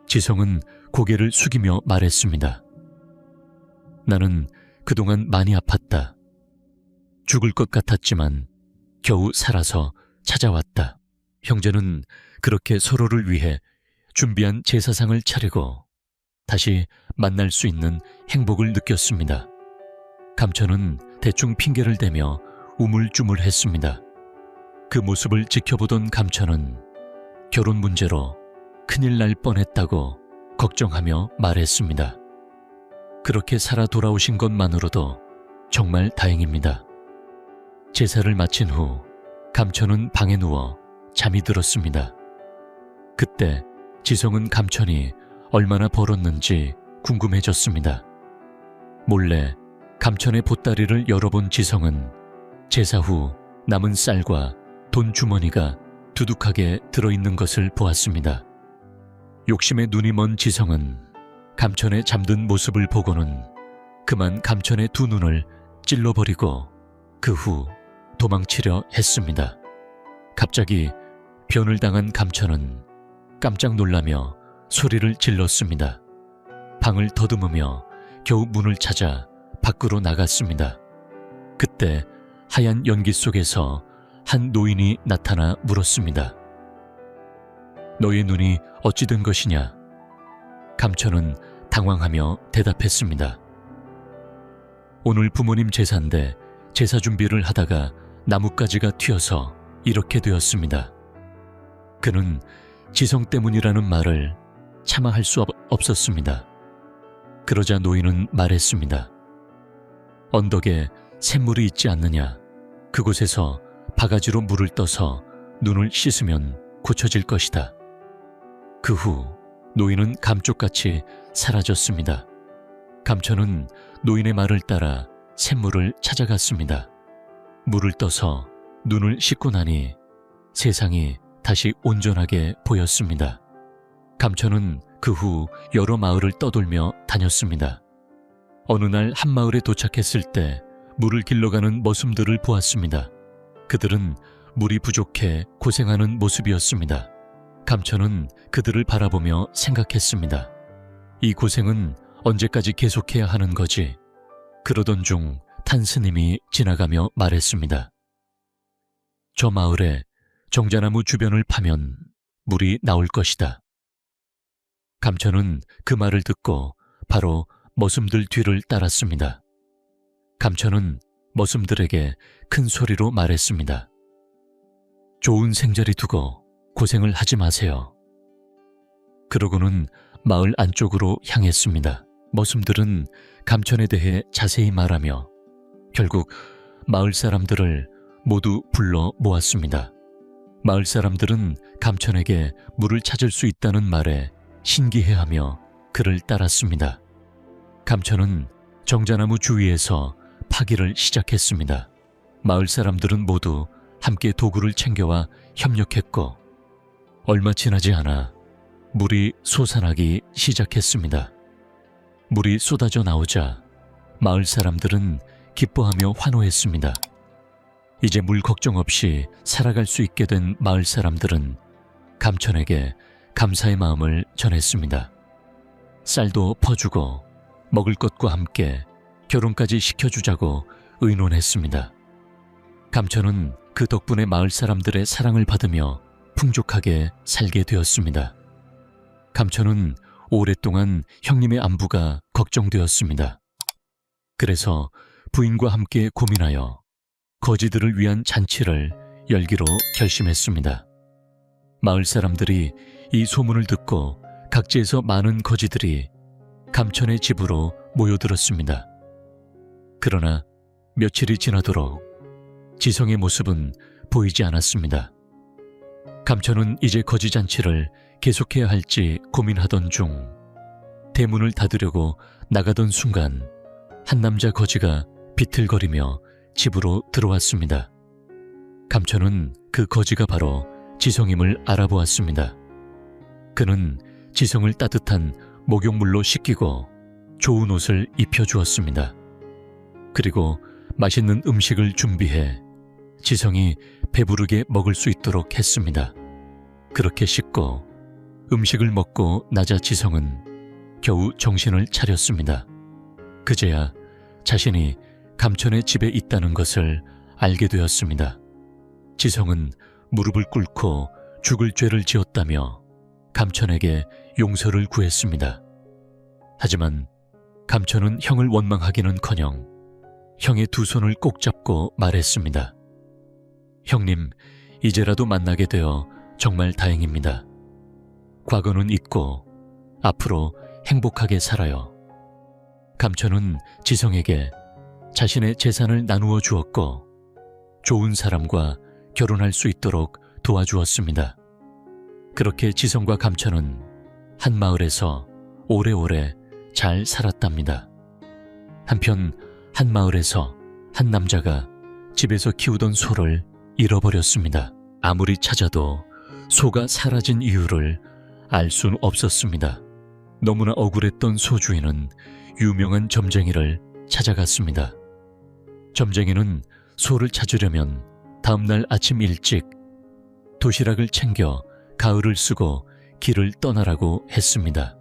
지성은 고개를 숙이며 말했습니다. 나는 그동안 많이 아팠다. 죽을 것 같았지만 겨우 살아서 찾아왔다. 형제는 그렇게 서로를 위해 준비한 제사상을 차리고 다시 만날 수 있는 행복을 느꼈습니다. 감천은 대충 핑계를 대며 우물쭈물했습니다. 그 모습을 지켜보던 감천은 결혼 문제로 큰일 날 뻔했다고 걱정하며 말했습니다. 그렇게 살아 돌아오신 것만으로도 정말 다행입니다. 제사를 마친 후 감천은 방에 누워 잠이 들었습니다. 그때 지성은 감천이 얼마나 벌었는지 궁금해졌습니다. 몰래 감천의 보따리를 열어본 지성은 제사 후 남은 쌀과 돈 주머니가 두둑하게 들어있는 것을 보았습니다. 욕심에 눈이 먼 지성은 감천의 잠든 모습을 보고는 그만 감천의 두 눈을 찔러버리고 그 후 도망치려 했습니다. 갑자기 변을 당한 감천은 깜짝 놀라며 소리를 질렀습니다. 방을 더듬으며 겨우 문을 찾아 밖으로 나갔습니다. 그때 하얀 연기 속에서 한 노인이 나타나 물었습니다. 너의 눈이 어찌 된 것이냐? 감천은 당황하며 대답했습니다. 오늘 부모님 제사인데 제사 준비를 하다가 나뭇가지가 튀어서 이렇게 되었습니다. 그는 지성 때문이라는 말을 차마 할 수 없었습니다. 그러자 노인은 말했습니다. 언덕에 샘물이 있지 않느냐? 그곳에서 바가지로 물을 떠서 눈을 씻으면 고쳐질 것이다. 그 후 노인은 감쪽같이 사라졌습니다. 감천은 노인의 말을 따라 샘물을 찾아갔습니다. 물을 떠서 눈을 씻고 나니 세상이 다시 온전하게 보였습니다. 감천은 그 후 여러 마을을 떠돌며 다녔습니다. 어느 날 한 마을에 도착했을 때 물을 길러가는 머슴들을 보았습니다. 그들은 물이 부족해 고생하는 모습이었습니다. 감천은 그들을 바라보며 생각했습니다. 이 고생은 언제까지 계속해야 하는 거지? 그러던 중 탄스님이 지나가며 말했습니다. 저 마을에 정자나무 주변을 파면 물이 나올 것이다. 감천은 그 말을 듣고 바로 머슴들 뒤를 따랐습니다. 감천은 머슴들에게 큰 소리로 말했습니다. 좋은 생자리 두고 고생을 하지 마세요. 그러고는 마을 안쪽으로 향했습니다. 머슴들은 감천에 대해 자세히 말하며 결국 마을 사람들을 모두 불러 모았습니다. 마을 사람들은 감천에게 물을 찾을 수 있다는 말에 신기해하며 그를 따랐습니다. 감천은 정자나무 주위에서 파기를 시작했습니다. 마을 사람들은 모두 함께 도구를 챙겨와 협력했고 얼마 지나지 않아 물이 솟아나기 시작했습니다. 물이 쏟아져 나오자 마을 사람들은 기뻐하며 환호했습니다. 이제 물 걱정 없이 살아갈 수 있게 된 마을 사람들은 감천에게 감사의 마음을 전했습니다. 쌀도 퍼주고 먹을 것과 함께 결혼까지 시켜주자고 의논했습니다. 감천은 그 덕분에 마을 사람들의 사랑을 받으며 풍족하게 살게 되었습니다. 감천은 오랫동안 형님의 안부가 걱정되었습니다. 그래서 부인과 함께 고민하여 거지들을 위한 잔치를 열기로 결심했습니다. 마을 사람들이 이 소문을 듣고 각지에서 많은 거지들이 감천의 집으로 모여들었습니다. 그러나 며칠이 지나도록 지성의 모습은 보이지 않았습니다. 감천은 이제 거지잔치를 계속해야 할지 고민하던 중 대문을 닫으려고 나가던 순간 한 남자 거지가 비틀거리며 집으로 들어왔습니다. 감천은 그 거지가 바로 지성임을 알아보았습니다. 그는 지성을 따뜻한 목욕물로 씻기고 좋은 옷을 입혀주었습니다. 그리고 맛있는 음식을 준비해 지성이 배부르게 먹을 수 있도록 했습니다. 그렇게 씻고 음식을 먹고 나자 지성은 겨우 정신을 차렸습니다. 그제야 자신이 감천의 집에 있다는 것을 알게 되었습니다. 지성은 무릎을 꿇고 죽을 죄를 지었다며 감천에게 용서를 구했습니다. 하지만 감천은 형을 원망하기는커녕 형의 두 손을 꼭 잡고 말했습니다. 형님, 이제라도 만나게 되어 정말 다행입니다. 과거는 잊고 앞으로 행복하게 살아요. 감천은 지성에게 자신의 재산을 나누어 주었고 좋은 사람과 결혼할 수 있도록 도와주었습니다. 그렇게 지성과 감천은 한 마을에서 오래오래 잘 살았답니다. 한편 한 마을에서 한 남자가 집에서 키우던 소를 잃어버렸습니다. 아무리 찾아도 소가 사라진 이유를 알 수는 없었습니다. 너무나 억울했던 소 주인은 유명한 점쟁이를 찾아갔습니다. 점쟁이는 소를 찾으려면 다음날 아침 일찍 도시락을 챙겨 가을을 쓰고 길을 떠나라고 했습니다.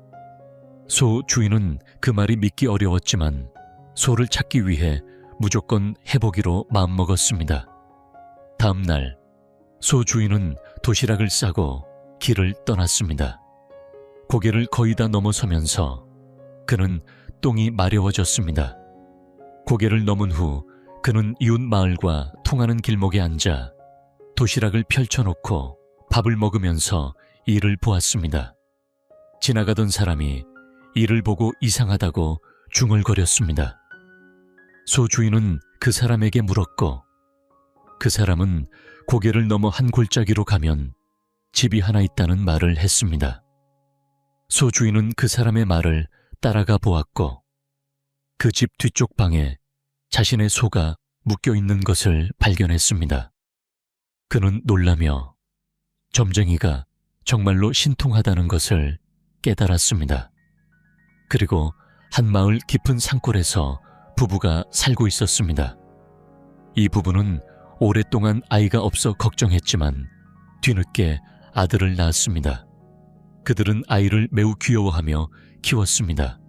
소 주인은 그 말이 믿기 어려웠지만 소를 찾기 위해 무조건 해보기로 마음먹었습니다. 다음날 소 주인은 도시락을 싸고 길을 떠났습니다. 고개를 거의 다 넘어서면서 그는 똥이 마려워졌습니다. 고개를 넘은 후 그는 이웃 마을과 통하는 길목에 앉아 도시락을 펼쳐놓고 밥을 먹으면서 이를 보았습니다. 지나가던 사람이 이를 보고 이상하다고 중얼거렸습니다. 소 주인은 그 사람에게 물었고 그 사람은 고개를 넘어 한 골짜기로 가면 집이 하나 있다는 말을 했습니다. 소 주인은 그 사람의 말을 따라가 보았고 그 집 뒤쪽 방에 자신의 소가 묶여 있는 것을 발견했습니다. 그는 놀라며 점쟁이가 정말로 신통하다는 것을 깨달았습니다. 그리고 한 마을 깊은 산골에서 부부가 살고 있었습니다. 이 부부는 오랫동안 아이가 없어 걱정했지만 뒤늦게 아들을 낳았습니다. 그들은 아이를 매우 귀여워하며 키웠습니다.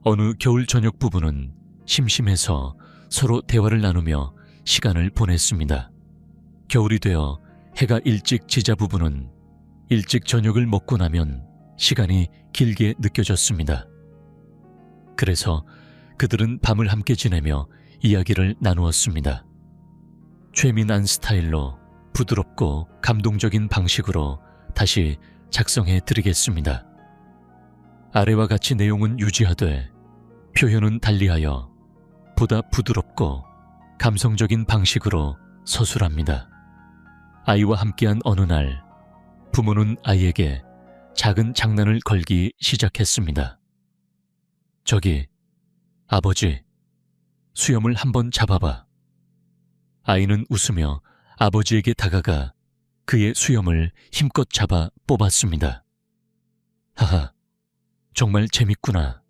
어느 겨울 저녁 부부는 심심해서 서로 대화를 나누며 시간을 보냈습니다. 겨울이 되어 해가 일찍 지자 부부는 일찍 저녁을 먹고 나면 시간이 길게 느껴졌습니다. 그래서 그들은 밤을 함께 지내며 이야기를 나누었습니다. 최민한 스타일로 부드럽고 감동적인 방식으로 다시 작성해 드리겠습니다. 아래와 같이 내용은 유지하되 표현은 달리하여 보다 부드럽고 감성적인 방식으로 서술합니다. 아이와 함께한 어느 날 부모는 아이에게 작은 장난을 걸기 시작했습니다. 저기, 아버지, 수염을 한번 잡아봐. 아이는 웃으며 아버지에게 다가가 그의 수염을 힘껏 잡아 뽑았습니다. 하하, 정말 재밌구나.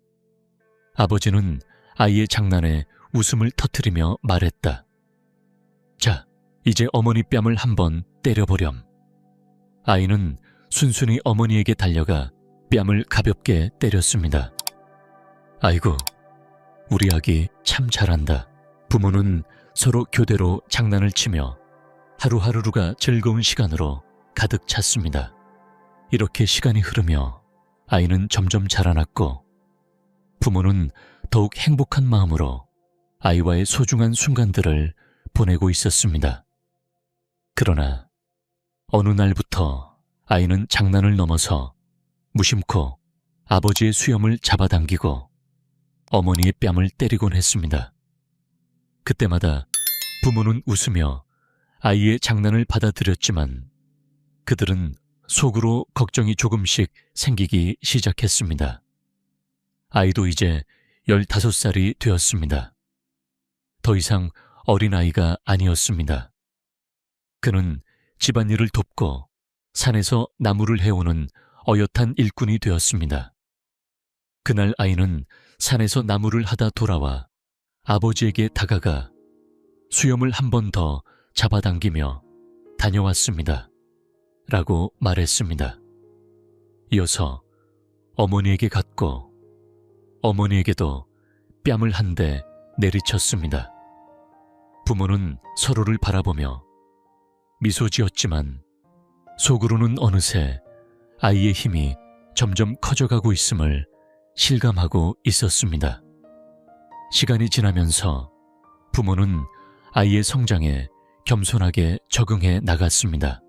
아버지는 아이의 장난에 웃음을 터뜨리며 말했다. 자, 이제 어머니 뺨을 한번 때려보렴. 아이는 순순히 어머니에게 달려가 뺨을 가볍게 때렸습니다. 아이고, 우리 아기 참 잘한다. 부모는 서로 교대로 장난을 치며 하루하루가 즐거운 시간으로 가득 찼습니다. 이렇게 시간이 흐르며 아이는 점점 자라났고 부모는 더욱 행복한 마음으로 아이와의 소중한 순간들을 보내고 있었습니다. 그러나 어느 날부터 아이는 장난을 넘어서 무심코 아버지의 수염을 잡아당기고 어머니의 뺨을 때리곤 했습니다. 그때마다 부모는 웃으며 아이의 장난을 받아들였지만 그들은 속으로 걱정이 조금씩 생기기 시작했습니다. 아이도 이제 15살이 되었습니다. 더 이상 어린아이가 아니었습니다. 그는 집안일을 돕고 산에서 나무를 해오는 어엿한 일꾼이 되었습니다. 그날 아이는 산에서 나무를 하다 돌아와 아버지에게 다가가 수염을 한 번 더 잡아당기며 다녀왔습니다. 라고 말했습니다. 이어서 어머니에게 갔고 어머니에게도 뺨을 한 대 내리쳤습니다. 부모는 서로를 바라보며 미소 지었지만 속으로는 어느새 아이의 힘이 점점 커져가고 있음을 실감하고 있었습니다. 시간이 지나면서 부모는 아이의 성장에 겸손하게 적응해 나갔습니다.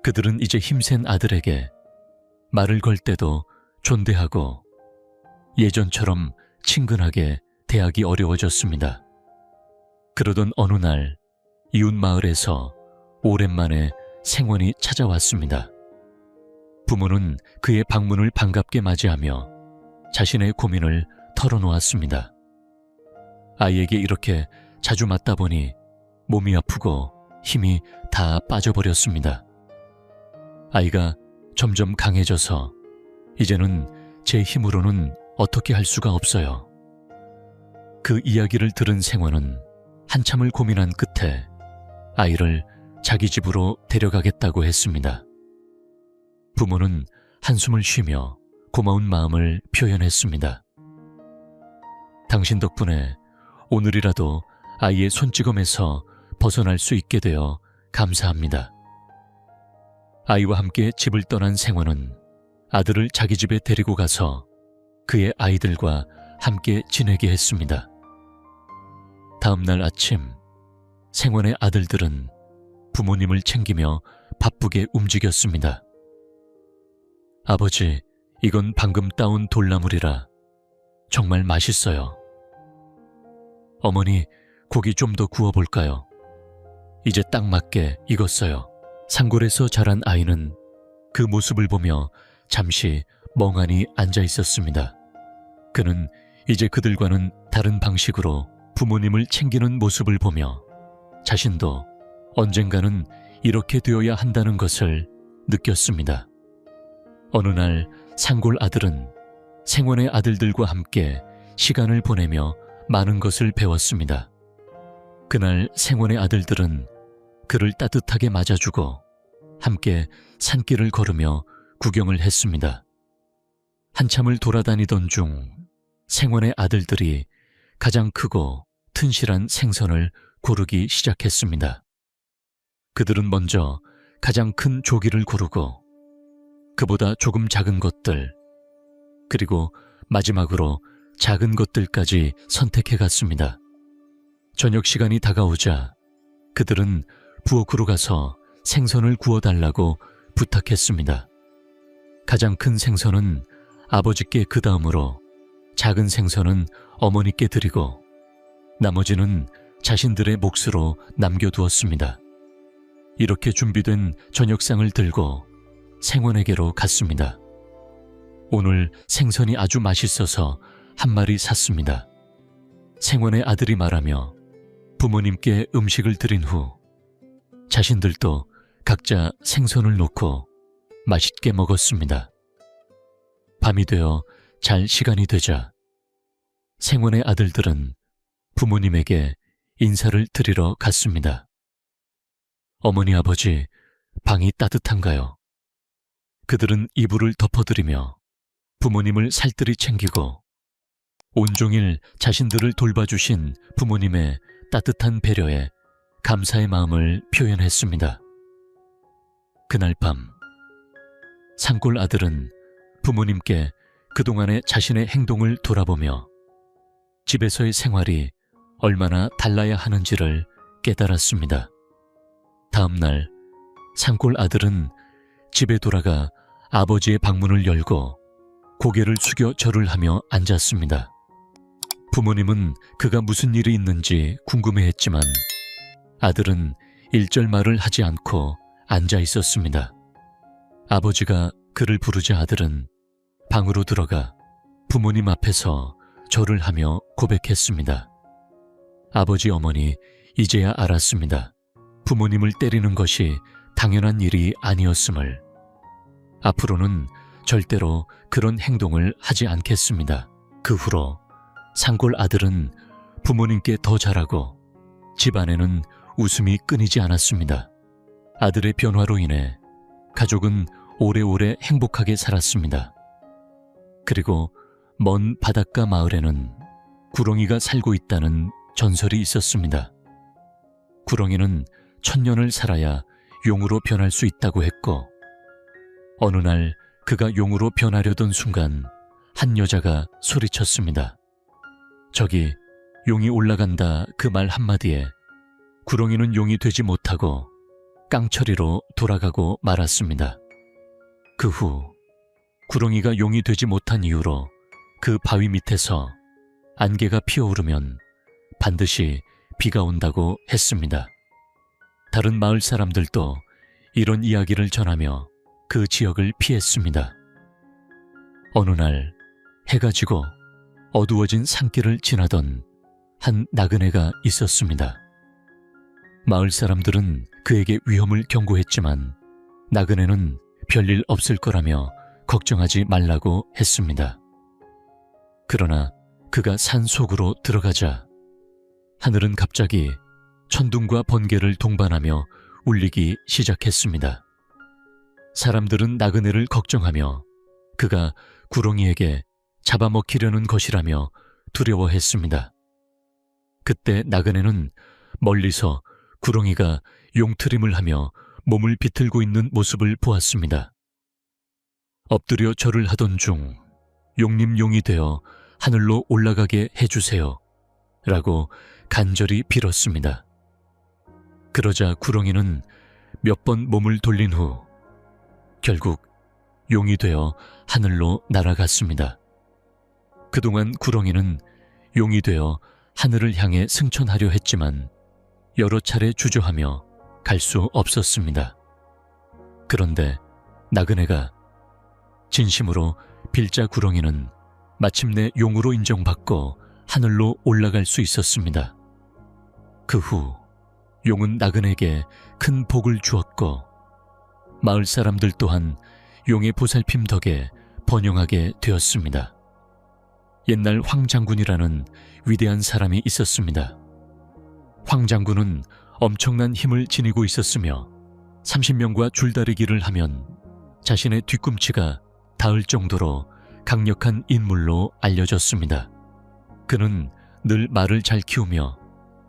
그들은 이제 힘센 아들에게 말을 걸 때도 존대하고 예전처럼 친근하게 대하기 어려워졌습니다. 그러던 어느 날 이웃 마을에서 오랜만에 생원이 찾아왔습니다. 부모는 그의 방문을 반갑게 맞이하며 자신의 고민을 털어놓았습니다. 아이에게 이렇게 자주 맞다 보니 몸이 아프고 힘이 다 빠져버렸습니다. 아이가 점점 강해져서 이제는 제 힘으로는 어떻게 할 수가 없어요. 그 이야기를 들은 생원은 한참을 고민한 끝에 아이를 자기 집으로 데려가겠다고 했습니다. 부모는 한숨을 쉬며 고마운 마음을 표현했습니다. 당신 덕분에 오늘이라도 아이의 손찌검에서 벗어날 수 있게 되어 감사합니다. 아이와 함께 집을 떠난 생원은 아들을 자기 집에 데리고 가서 그의 아이들과 함께 지내게 했습니다. 다음 날 아침, 생원의 아들들은 부모님을 챙기며 바쁘게 움직였습니다. 아버지, 이건 방금 따온 돌나물이라 정말 맛있어요. 어머니, 고기 좀 더 구워볼까요? 이제 딱 맞게 익었어요. 산골에서 자란 아이는 그 모습을 보며 잠시 멍하니 앉아 있었습니다. 그는 이제 그들과는 다른 방식으로 부모님을 챙기는 모습을 보며 자신도 언젠가는 이렇게 되어야 한다는 것을 느꼈습니다. 어느 날 산골 아들은 생원의 아들들과 함께 시간을 보내며 많은 것을 배웠습니다. 그날 생원의 아들들은 그를 따뜻하게 맞아주고 함께 산길을 걸으며 구경을 했습니다. 한참을 돌아다니던 중 생원의 아들들이 가장 크고 튼실한 생선을 고르기 시작했습니다. 그들은 먼저 가장 큰 조기를 고르고 그보다 조금 작은 것들, 그리고 마지막으로 작은 것들까지 선택해 갔습니다. 저녁 시간이 다가오자 그들은 부엌으로 가서 생선을 구워달라고 부탁했습니다. 가장 큰 생선은 아버지께 그 다음으로 작은 생선은 어머니께 드리고 나머지는 자신들의 몫으로 남겨두었습니다. 이렇게 준비된 저녁상을 들고 생원에게로 갔습니다. 오늘 생선이 아주 맛있어서 한 마리 샀습니다. 생원의 아들이 말하며 부모님께 음식을 드린 후 자신들도 각자 생선을 놓고 맛있게 먹었습니다. 밤이 되어 잘 시간이 되자 생원의 아들들은 부모님에게 인사를 드리러 갔습니다. 어머니, 아버지, 방이 따뜻한가요? 그들은 이불을 덮어드리며 부모님을 살뜰히 챙기고 온종일 자신들을 돌봐주신 부모님의 따뜻한 배려에 감사의 마음을 표현했습니다. 그날 밤, 산골 아들은 부모님께 그동안의 자신의 행동을 돌아보며 집에서의 생활이 얼마나 달라야 하는지를 깨달았습니다. 다음 날 산골 아들은 집에 돌아가 아버지의 방문을 열고 고개를 숙여 절을 하며 앉았습니다. 부모님은 그가 무슨 일이 있는지 궁금해했지만 아들은 일절 말을 하지 않고 앉아 있었습니다. 아버지가 그를 부르자 아들은 방으로 들어가 부모님 앞에서 절을 하며 고백했습니다. 아버지, 어머니, 이제야 알았습니다. 부모님을 때리는 것이 당연한 일이 아니었음을. 앞으로는 절대로 그런 행동을 하지 않겠습니다. 그 후로 산골 아들은 부모님께 더 잘하고 집안에는 웃음이 끊이지 않았습니다. 아들의 변화로 인해 가족은 오래오래 행복하게 살았습니다. 그리고 먼 바닷가 마을에는 구렁이가 살고 있다는 전설이 있었습니다. 구렁이는 1000년을 살아야 용으로 변할 수 있다고 했고 어느 날 그가 용으로 변하려던 순간 한 여자가 소리쳤습니다. 저기 용이 올라간다. 그 말 한마디에 구렁이는 용이 되지 못하고 깡처리로 돌아가고 말았습니다. 그 후 구렁이가 용이 되지 못한 이유로 그 바위 밑에서 안개가 피어오르면 반드시 비가 온다고 했습니다. 다른 마을 사람들도 이런 이야기를 전하며 그 지역을 피했습니다. 어느 날 해가 지고 어두워진 산길을 지나던 한 나그네가 있었습니다. 마을 사람들은 그에게 위험을 경고했지만 나그네는 별일 없을 거라며 걱정하지 말라고 했습니다. 그러나 그가 산 속으로 들어가자 하늘은 갑자기 천둥과 번개를 동반하며 울리기 시작했습니다. 사람들은 나그네를 걱정하며 그가 구렁이에게 잡아먹히려는 것이라며 두려워했습니다. 그때 나그네는 멀리서 구렁이가 용트림을 하며 몸을 비틀고 있는 모습을 보았습니다. 엎드려 절을 하던 중 용림용이 되어 하늘로 올라가게 해주세요. 라고 간절히 빌었습니다. 그러자 구렁이는 몇 번 몸을 돌린 후 결국 용이 되어 하늘로 날아갔습니다. 그동안 구렁이는 용이 되어 하늘을 향해 승천하려 했지만 여러 차례 주저하며 갈 수 없었습니다. 그런데 나그네가 진심으로 빌자 구렁이는 마침내 용으로 인정받고 하늘로 올라갈 수 있었습니다. 그 후 용은 나그네에게 큰 복을 주었고 마을 사람들 또한 용의 보살핌 덕에 번영하게 되었습니다. 옛날 황장군이라는 위대한 사람이 있었습니다. 황장군은 엄청난 힘을 지니고 있었으며 30명과 줄다리기를 하면 자신의 뒤꿈치가 닿을 정도로 강력한 인물로 알려졌습니다. 그는 늘 말을 잘 키우며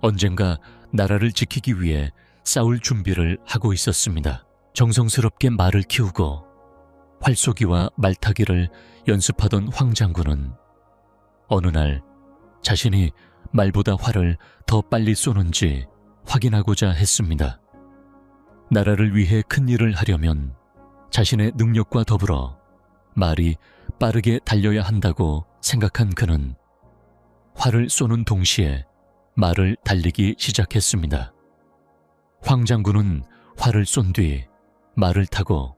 언젠가 나라를 지키기 위해 싸울 준비를 하고 있었습니다. 정성스럽게 말을 키우고 활쏘기와 말타기를 연습하던 황장군은 어느 날 자신이 말보다 활을 더 빨리 쏘는지 확인하고자 했습니다. 나라를 위해 큰 일을 하려면 자신의 능력과 더불어 말이 빠르게 달려야 한다고 생각한 그는 활을 쏘는 동시에 말을 달리기 시작했습니다. 황장군은 활을 쏜 뒤 말을 타고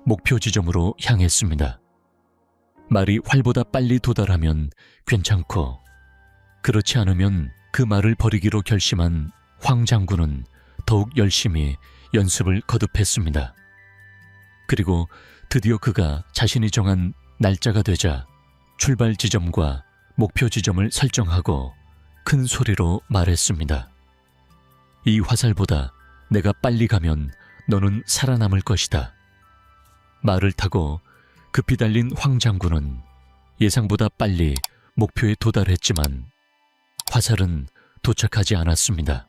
목표 지점으로 향했습니다. 말이 활보다 빨리 도달하면 괜찮고 그렇지 않으면 그 말을 버리기로 결심한 황장군은 더욱 열심히 연습을 거듭했습니다. 그리고 드디어 그가 자신이 정한 날짜가 되자 출발 지점과 목표 지점을 설정하고 큰 소리로 말했습니다. 이 화살보다 내가 빨리 가면 너는 살아남을 것이다. 말을 타고 급히 달린 황장군은 예상보다 빨리 목표에 도달했지만 화살은 도착하지 않았습니다.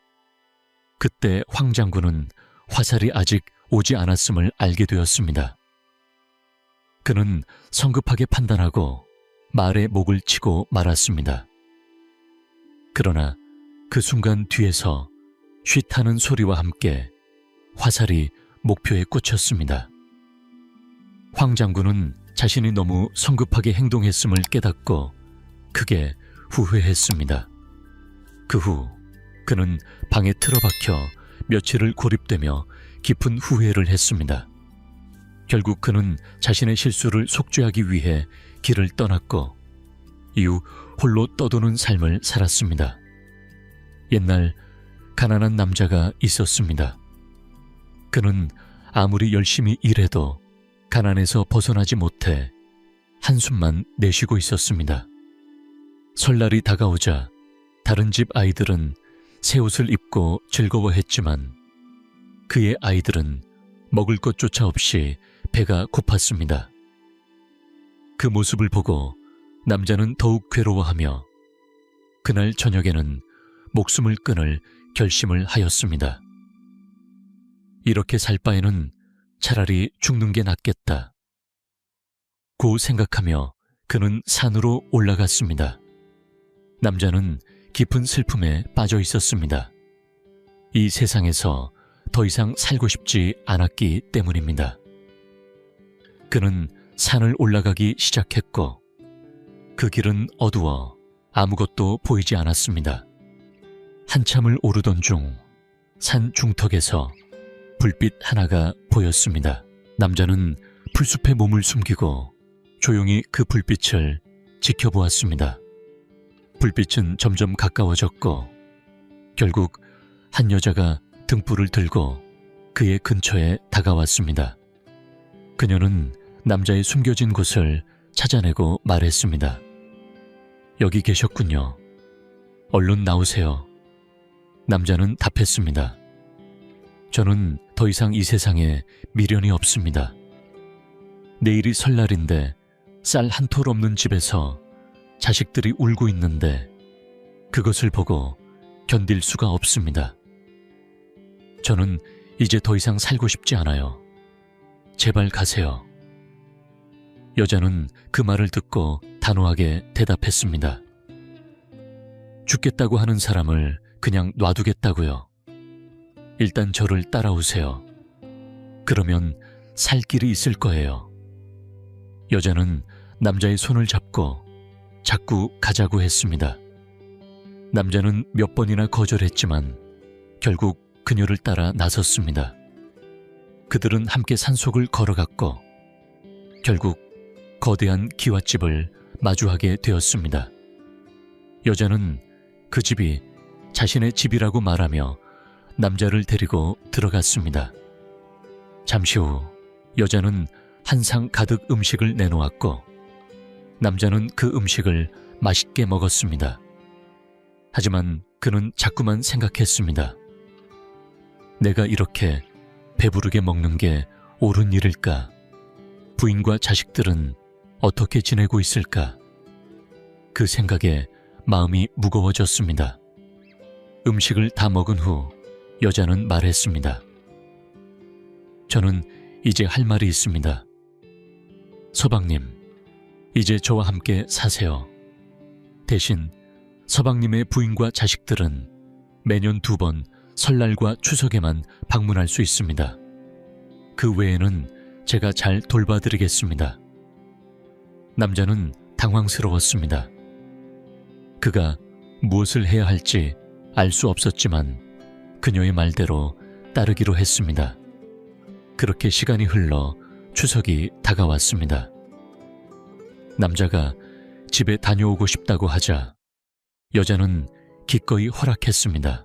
그때 황장군은 화살이 아직 오지 않았음을 알게 되었습니다. 그는 성급하게 판단하고 말의 목을 치고 말았습니다. 그러나 그 순간 뒤에서 쉿하는 소리와 함께 화살이 목표에 꽂혔습니다. 황장군은 자신이 너무 성급하게 행동했음을 깨닫고 크게 후회했습니다. 그 후 그는 방에 틀어박혀 며칠을 고립되며 깊은 후회를 했습니다. 결국 그는 자신의 실수를 속죄하기 위해 길을 떠났고 이후 홀로 떠도는 삶을 살았습니다. 옛날 가난한 남자가 있었습니다. 그는 아무리 열심히 일해도 가난에서 벗어나지 못해 한숨만 내쉬고 있었습니다. 설날이 다가오자 다른 집 아이들은 새 옷을 입고 즐거워했지만 그의 아이들은 먹을 것조차 없이 배가 고팠습니다. 그 모습을 보고 남자는 더욱 괴로워하며 그날 저녁에는 목숨을 끊을 결심을 하였습니다. 이렇게 살 바에는 차라리 죽는 게 낫겠다. 고 생각하며 그는 산으로 올라갔습니다. 남자는 깊은 슬픔에 빠져 있었습니다. 이 세상에서 더 이상 살고 싶지 않았기 때문입니다. 그는 산을 올라가기 시작했고 그 길은 어두워 아무것도 보이지 않았습니다. 한참을 오르던 중 산 중턱에서 불빛 하나가 보였습니다. 남자는 풀숲에 몸을 숨기고 조용히 그 불빛을 지켜보았습니다. 불빛은 점점 가까워졌고 결국 한 여자가 등불을 들고 그의 근처에 다가왔습니다. 그녀는 남자의 숨겨진 곳을 찾아내고 말했습니다. 여기 계셨군요. 얼른 나오세요. 남자는 답했습니다. 저는 더 이상 이 세상에 미련이 없습니다. 내일이 설날인데 쌀 한 톨 없는 집에서 자식들이 울고 있는데 그것을 보고 견딜 수가 없습니다. 저는 이제 더 이상 살고 싶지 않아요. 제발 가세요. 여자는 그 말을 듣고 단호하게 대답했습니다. 죽겠다고 하는 사람을 그냥 놔두겠다고요. 일단 저를 따라오세요. 그러면 살 길이 있을 거예요. 여자는 남자의 손을 잡고 자꾸 가자고 했습니다. 남자는 몇 번이나 거절했지만 결국 그녀를 따라 나섰습니다. 그들은 함께 산속을 걸어갔고 결국 거대한 기와집을 마주하게 되었습니다. 여자는 그 집이 자신의 집이라고 말하며 남자를 데리고 들어갔습니다. 잠시 후 여자는 한 상 가득 음식을 내놓았고 남자는 그 음식을 맛있게 먹었습니다. 하지만 그는 자꾸만 생각했습니다. 내가 이렇게 배부르게 먹는 게 옳은 일일까? 부인과 자식들은 어떻게 지내고 있을까? 그 생각에 마음이 무거워졌습니다. 음식을 다 먹은 후 여자는 말했습니다. 저는 이제 할 말이 있습니다. 서방님, 이제 저와 함께 사세요. 대신 서방님의 부인과 자식들은 매년 2번 설날과 추석에만 방문할 수 있습니다. 그 외에는 제가 잘 돌봐드리겠습니다. 남자는 당황스러웠습니다. 그가 무엇을 해야 할지 알 수 없었지만 그녀의 말대로 따르기로 했습니다. 그렇게 시간이 흘러 추석이 다가왔습니다. 남자가 집에 다녀오고 싶다고 하자 여자는 기꺼이 허락했습니다.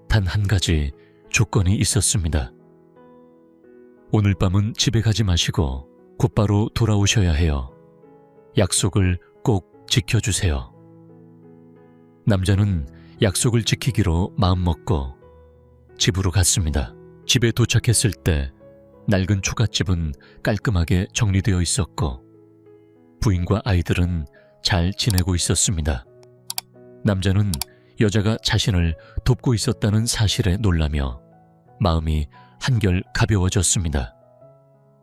단 한 가지 조건이 있었습니다. 오늘 밤은 집에 가지 마시고 곧바로 돌아오셔야 해요. 약속을 꼭 지켜주세요. 남자는 약속을 지키기로 마음먹고 집으로 갔습니다. 집에 도착했을 때 낡은 초가집은 깔끔하게 정리되어 있었고 부인과 아이들은 잘 지내고 있었습니다. 남자는 여자가 자신을 돕고 있었다는 사실에 놀라며 마음이 한결 가벼워졌습니다.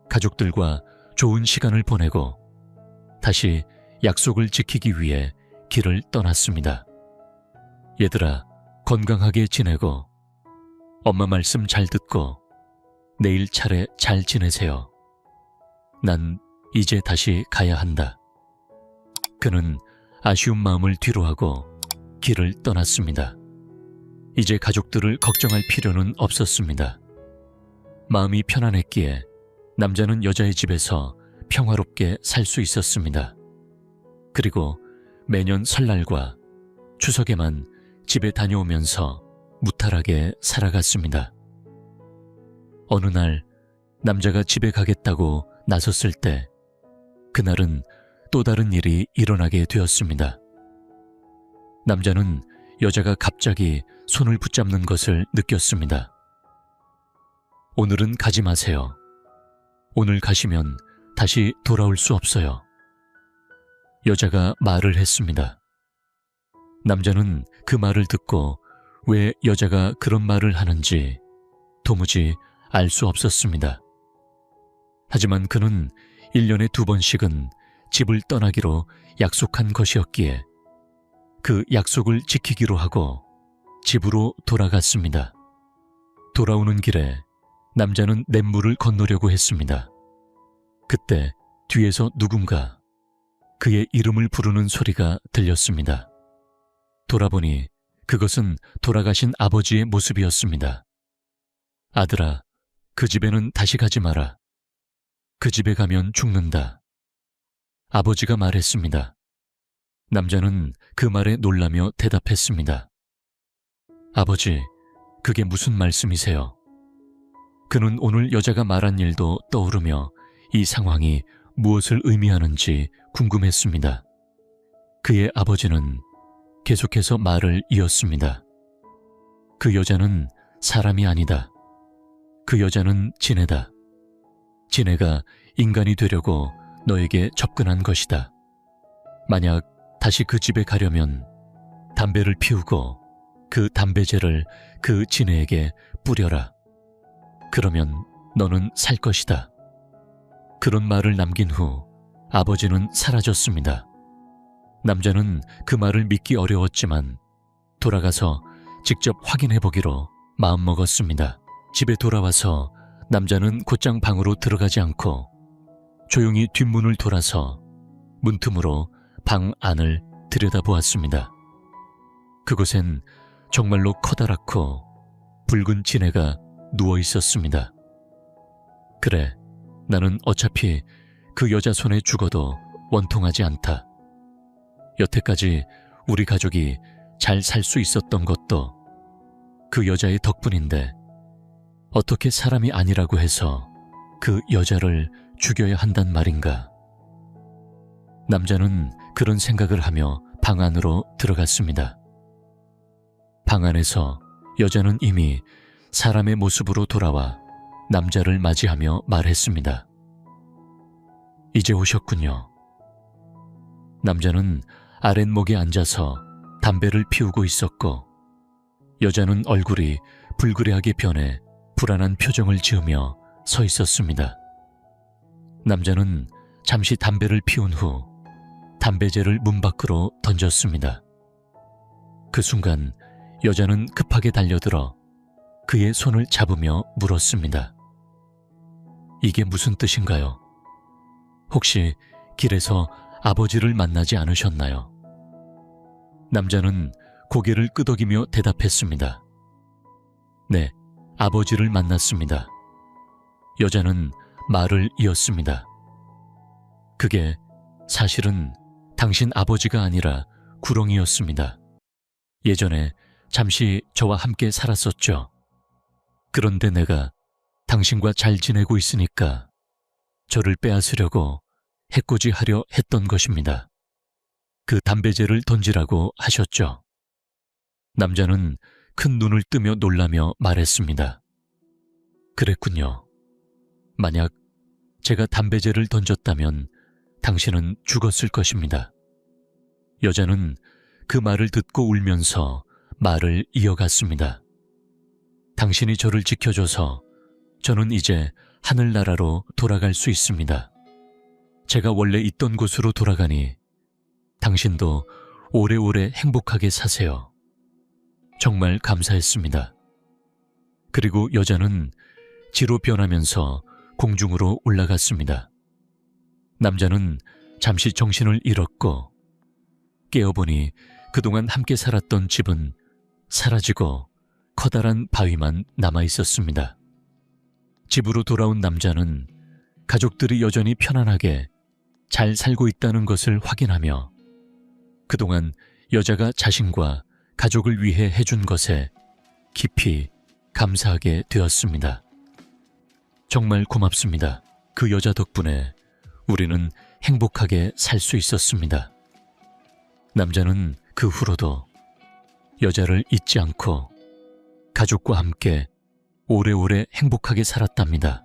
가족들과 좋은 시간을 보내고 다시 약속을 지키기 위해 길을 떠났습니다. 얘들아, 건강하게 지내고 엄마 말씀 잘 듣고 내일 차례 잘 지내세요. 난 이제 다시 가야 한다. 그는 아쉬운 마음을 뒤로하고 길을 떠났습니다. 이제 가족들을 걱정할 필요는 없었습니다. 마음이 편안했기에 남자는 여자의 집에서 평화롭게 살 수 있었습니다. 그리고 매년 설날과 추석에만 집에 다녀오면서 무탈하게 살아갔습니다. 어느 날 남자가 집에 가겠다고 나섰을 때 그날은 또 다른 일이 일어나게 되었습니다. 남자는 여자가 갑자기 손을 붙잡는 것을 느꼈습니다. 오늘은 가지 마세요. 오늘 가시면 다시 돌아올 수 없어요. 여자가 말을 했습니다. 남자는 그 말을 듣고 왜 여자가 그런 말을 하는지 도무지 알 수 없었습니다. 하지만 그는 1년에 2번씩은 집을 떠나기로 약속한 것이었기에 그 약속을 지키기로 하고 집으로 돌아갔습니다. 돌아오는 길에 남자는 냇물을 건너려고 했습니다. 그때 뒤에서 누군가 그의 이름을 부르는 소리가 들렸습니다. 돌아보니 그것은 돌아가신 아버지의 모습이었습니다. 아들아, 그 집에는 다시 가지 마라. 그 집에 가면 죽는다. 아버지가 말했습니다. 남자는 그 말에 놀라며 대답했습니다. 아버지, 그게 무슨 말씀이세요? 그는 오늘 여자가 말한 일도 떠오르며 이 상황이 무엇을 의미하는지 궁금했습니다. 그의 아버지는 계속해서 말을 이었습니다. 그 여자는 사람이 아니다. 그 여자는 지네다. 지네가 인간이 되려고 너에게 접근한 것이다. 만약 다시 그 집에 가려면 담배를 피우고 그 담배재를 그 지네에게 뿌려라. 그러면 너는 살 것이다. 그런 말을 남긴 후 아버지는 사라졌습니다. 남자는 그 말을 믿기 어려웠지만 돌아가서 직접 확인해 보기로 마음먹었습니다. 집에 돌아와서 남자는 곧장 방으로 들어가지 않고 조용히 뒷문을 돌아서 문틈으로 방 안을 들여다보았습니다. 그곳엔 정말로 커다랗고 붉은 지네가 누워 있었습니다. 그래, 나는 어차피 그 여자 손에 죽어도 원통하지 않다. 여태까지 우리 가족이 잘 살 수 있었던 것도 그 여자의 덕분인데 어떻게 사람이 아니라고 해서 그 여자를 죽여야 한단 말인가. 남자는 그런 생각을 하며 방 안으로 들어갔습니다. 방 안에서 여자는 이미 사람의 모습으로 돌아와 남자를 맞이하며 말했습니다. 이제 오셨군요. 남자는 아랫목에 앉아서 담배를 피우고 있었고 여자는 얼굴이 불그레하게 변해 불안한 표정을 지으며 서 있었습니다. 남자는 잠시 담배를 피운 후 담배재를 문 밖으로 던졌습니다. 그 순간 여자는 급하게 달려들어 그의 손을 잡으며 물었습니다. 이게 무슨 뜻인가요? 혹시 길에서 아버지를 만나지 않으셨나요? 남자는 고개를 끄덕이며 대답했습니다. 네, 아버지를 만났습니다. 여자는 말을 이었습니다. 그게 사실은 당신 아버지가 아니라 구렁이였습니다. 예전에 잠시 저와 함께 살았었죠. 그런데 내가 당신과 잘 지내고 있으니까 저를 빼앗으려고 해코지하려 했던 것입니다. 그 담배재를 던지라고 하셨죠. 남자는 큰 눈을 뜨며 놀라며 말했습니다. 그랬군요. 만약 제가 담배재를 던졌다면 당신은 죽었을 것입니다. 여자는 그 말을 듣고 울면서 말을 이어갔습니다. 당신이 저를 지켜줘서 저는 이제 하늘나라로 돌아갈 수 있습니다. 제가 원래 있던 곳으로 돌아가니 당신도 오래오래 행복하게 사세요. 정말 감사했습니다. 그리고 여자는 지로 변하면서 공중으로 올라갔습니다. 남자는 잠시 정신을 잃었고 깨어보니 그동안 함께 살았던 집은 사라지고 커다란 바위만 남아 있었습니다. 집으로 돌아온 남자는 가족들이 여전히 편안하게 잘 살고 있다는 것을 확인하며 그동안 여자가 자신과 가족을 위해 해준 것에 깊이 감사하게 되었습니다. 정말 고맙습니다. 그 여자 덕분에 우리는 행복하게 살 수 있었습니다. 남자는 그 후로도 여자를 잊지 않고 가족과 함께 오래오래 행복하게 살았답니다.